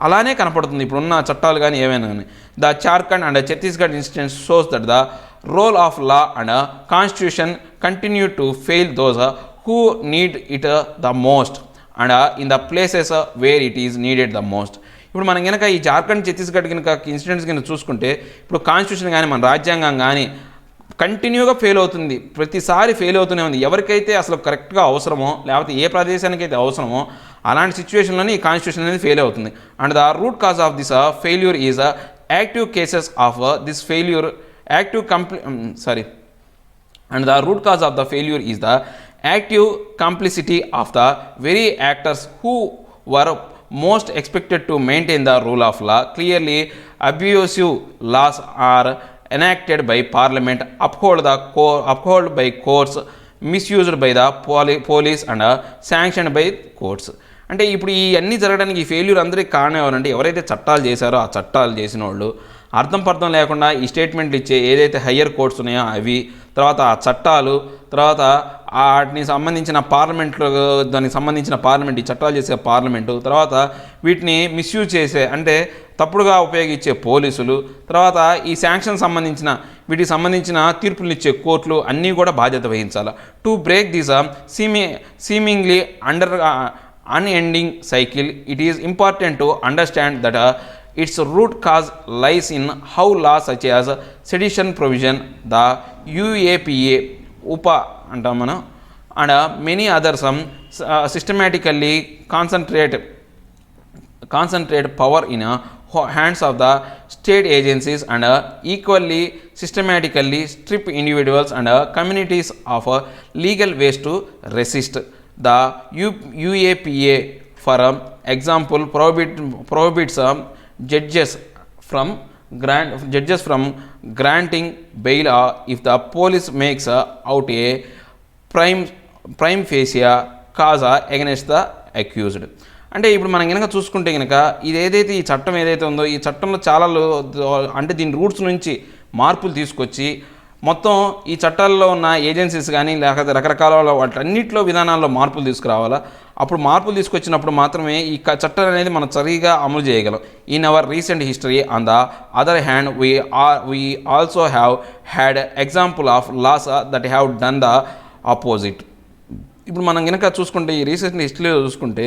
అలానే కనపడుతుంది ఇప్పుడున్న చట్టాలు కానీ ఏవైనా కానీ. The Jharkhand and Chhattisgarh instance shows that the role of law and constitution continue to fail those who need it the most and in the places where it is needed the most. ఇప్పుడు మనం కనుక ఈ జార్ఖండ్ ఛత్తీస్గఢ్ కనుక ఇన్సిడెంట్స్ కనుక చూసుకుంటే ఇప్పుడు constitution కానీ మన రాజ్యాంగం కానీ కంటిన్యూగా ఫెయిల్ అవుతుంది, ప్రతిసారి ఫెయిల్ అవుతూనే ఉంది. ఎవరికైతే అసలు కరెక్ట్గా అవసరమో లేకపోతే ఏ ప్రదేశానికి అయితే అవసరమో అలాంటి సిచ్యువేషన్లోనే ఈ కాన్స్టిట్యూషన్ అనేది ఫెయిల్ అవుతుంది. And the root cause of this failure is active cases of this failure and the root cause of the failure is the active complicity of the very actors who were most expected to maintain the rule of law. Clearly abusive laws are enacted by parliament, upheld by courts, misused by the police and sanctioned by courts. అంటే ఇప్పుడు ఈ అన్నీ జరగడానికి ఈ failure అందరికీ కారణం ఎవరంటే ఎవరైతే చట్టాలు చేశారో ఆ చట్టాలు చేసిన వాళ్ళు అర్థం పర్థం లేకుండా ఈ స్టేట్మెంట్లు ఇచ్చే ఏదైతే హయ్యర్ కోర్ట్స్ ఉన్నాయో అవి, తర్వాత ఆ చట్టాలు, తర్వాత వాటిని సంబంధించిన పార్లమెంట్లో దానికి సంబంధించిన పార్లమెంట్, ఈ చట్టాలు చేసే పార్లమెంటు, తర్వాత వీటిని మిస్యూజ్ చేసే అంటే తప్పుడుగా ఉపయోగించే పోలీసులు, తర్వాత ఈ శాంక్షన్ సంబంధించిన వీటికి సంబంధించిన తీర్పులు ఇచ్చే కోర్టులు అన్నీ కూడా బాధ్యత వహించాలి. To break this seemingly unending cycle, it is important to understand that its root cause lies in how laws such as sedition provision, the UAPA, UPA అంటాం మనం, and many others systematically concentrate power in hands of the state agencies and equally systematically strip individuals and communities of legal ways to resist. The UAPA, for example, prohibits judges from granting bail if the police makes out a prime facie cause against the accused. అంటే ఇప్పుడు మనం కనుక చూసుకుంటే కనుక ఇదేదైతే ఈ చట్టం ఏదైతే ఉందో ఈ చట్టంలో చాలా అంటే దీని రూట్స్ నుంచి మార్పులు తీసుకొచ్చి మొత్తం ఈ చట్టాల్లో ఉన్న ఏజెన్సీస్ కానీ లేకపోతే రకరకాల వాటన్నిటిలో విధానాల్లో మార్పులు తీసుకురావాలా. అప్పుడు మార్పులు తీసుకొచ్చినప్పుడు మాత్రమే ఈ చట్టాలు అనేది మనం సరిగా అమలు చేయగలం. In our recent history on the other hand we also have had example of laws that have done the opposite. ఇప్పుడు మనం కనుక చూసుకుంటే ఈ రీసెంట్ హిస్టరీలో చూసుకుంటే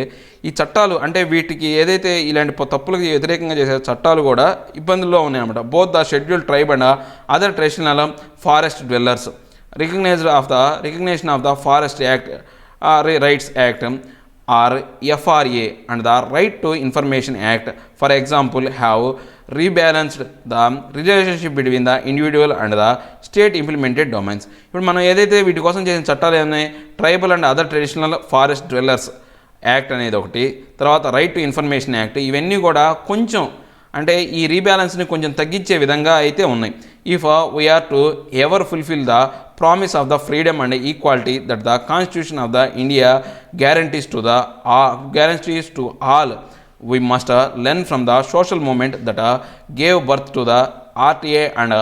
ఈ చట్టాలు అంటే వీటికి ఏదైతే ఇలాంటి తప్పులకు వ్యతిరేకంగా చేసే చట్టాలు కూడా ఇబ్బందుల్లో ఉన్నాయన్నమాట. Both the scheduled tribe and other traditional forest dwellers recognition of the forest act rights act or FRA and the Right to Information Act, for example, have rebalanced the relationship between the individual and the state implemented domains. ఇప్పుడు మనం ఏదైతే వీటి కోసం చేసిన చట్టాలు ఏమన్నాయి, tribal and other traditional forest dwellers act అనేది ఒకటి, తర్వాత రైట్ టు ఇన్ఫర్మేషన్ యాక్ట్, ఇవన్నీ కూడా కొంచెం అంటే ఈ రీబ్యాలెన్స్ని కొంచెం తగ్గించే విధంగా అయితే ఉన్నాయి. If we are to ever fulfil the promise of the freedom and equality that the constitution of the India guarantees to all, we must learn from the social movement that gave birth to the RTA and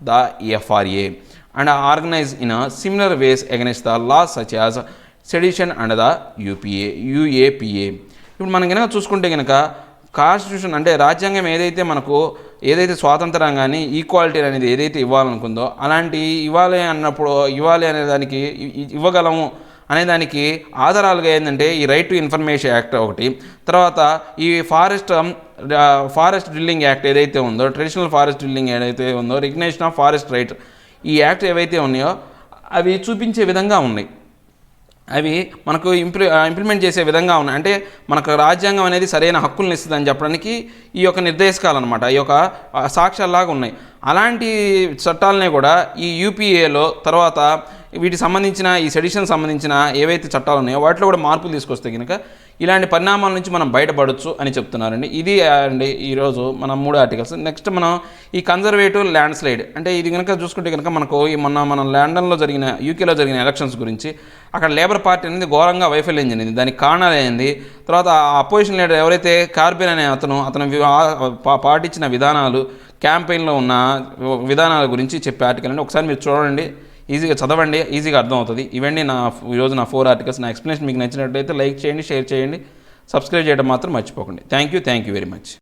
the FRA and organize in similar ways against the laws such as sedition and the UAPA. ఇప్పుడు మనం కనుక చూసుకుంటే కనుక constitution అంటే రాజ్యాంగం ఏదైతే మనకు ఏదైతే స్వాతంత్రం కానీ ఈక్వాలిటీ అనేది ఏదైతే ఇవ్వాలనుకుందో అలాంటి ఇవ్వాలి అనే దానికి ఇవ్వగలము అనేదానికి ఆధారాలుగా ఏంటంటే ఈ రైట్ టు ఇన్ఫర్మేషన్ యాక్ట్ ఒకటి, తర్వాత ఈ ఫారెస్ట్ డ్రిల్లింగ్ యాక్ట్ ఏదైతే ఉందో, ట్రెడిషనల్ ఫారెస్ట్ డ్రిల్లింగ్ ఏదైతే ఉందో, రికగ్నేషన్ ఆఫ్ ఫారెస్ట్ రైట్, ఈ యాక్ట్ ఏవైతే ఉన్నాయో అవి చూపించే విధంగా ఉన్నాయి. అవి మనకు ఇంప్లిమెంట్ చేసే విధంగా ఉన్నాయి. అంటే మనకు రాజ్యాంగం అనేది సరైన హక్కులను ఇస్తుందని చెప్పడానికి ఈ యొక్క నిర్దేశకాలు అనమాట, ఈ యొక్క సాక్ష్యాల్లాగా ఉన్నాయి. అలాంటి చట్టాలనే కూడా ఈ UPAలో తర్వాత వీటికి సంబంధించిన ఈ సెడిషన్ సంబంధించిన ఏవైతే చట్టాలు ఉన్నాయో వాటిలో కూడా మార్పులు తీసుకొస్తే కనుక ఇలాంటి పరిణామాల నుంచి మనం బయటపడవచ్చు అని చెప్తున్నారండి. ఇది అండి ఈరోజు మనం 3 ఆర్టికల్స్. నెక్స్ట్ మనం ఈ కన్జర్వేటివ్ ల్యాండ్ స్లైడ్ అంటే ఇది కనుక చూసుకుంటే కనుక మనకు మనం లండన్లో జరిగిన UKలో జరిగిన ఎలక్షన్స్ గురించి అక్కడ లేబర్ పార్టీ అనేది ఘోరంగా వైఫల్యం చెందింది. దానికి కారణాలు ఏంది, తర్వాత అపోజిషన్ లీడర్ ఎవరైతే కార్బెన్ అనే అతను పాటించిన విధానాలు, క్యాంపెయిన్లో ఉన్న విధానాల గురించి చెప్పే ఆర్టికల్ అండి. ఒకసారి మీరు చూడండి, ఈజీగా చదవండి, ఈజీగా అర్థమవుతుంది. ఇవన్నీ ఈరోజు నా 4 ఆర్టికల్స్. నా ఎక్స్ప్లెనేషన్ మీకు నచ్చినట్లయితే లైక్ చేయండి, షేర్ చేయండి, సబ్స్క్రైబ్ చేయడం మాత్రం మర్చిపోకండి. Thank you very much.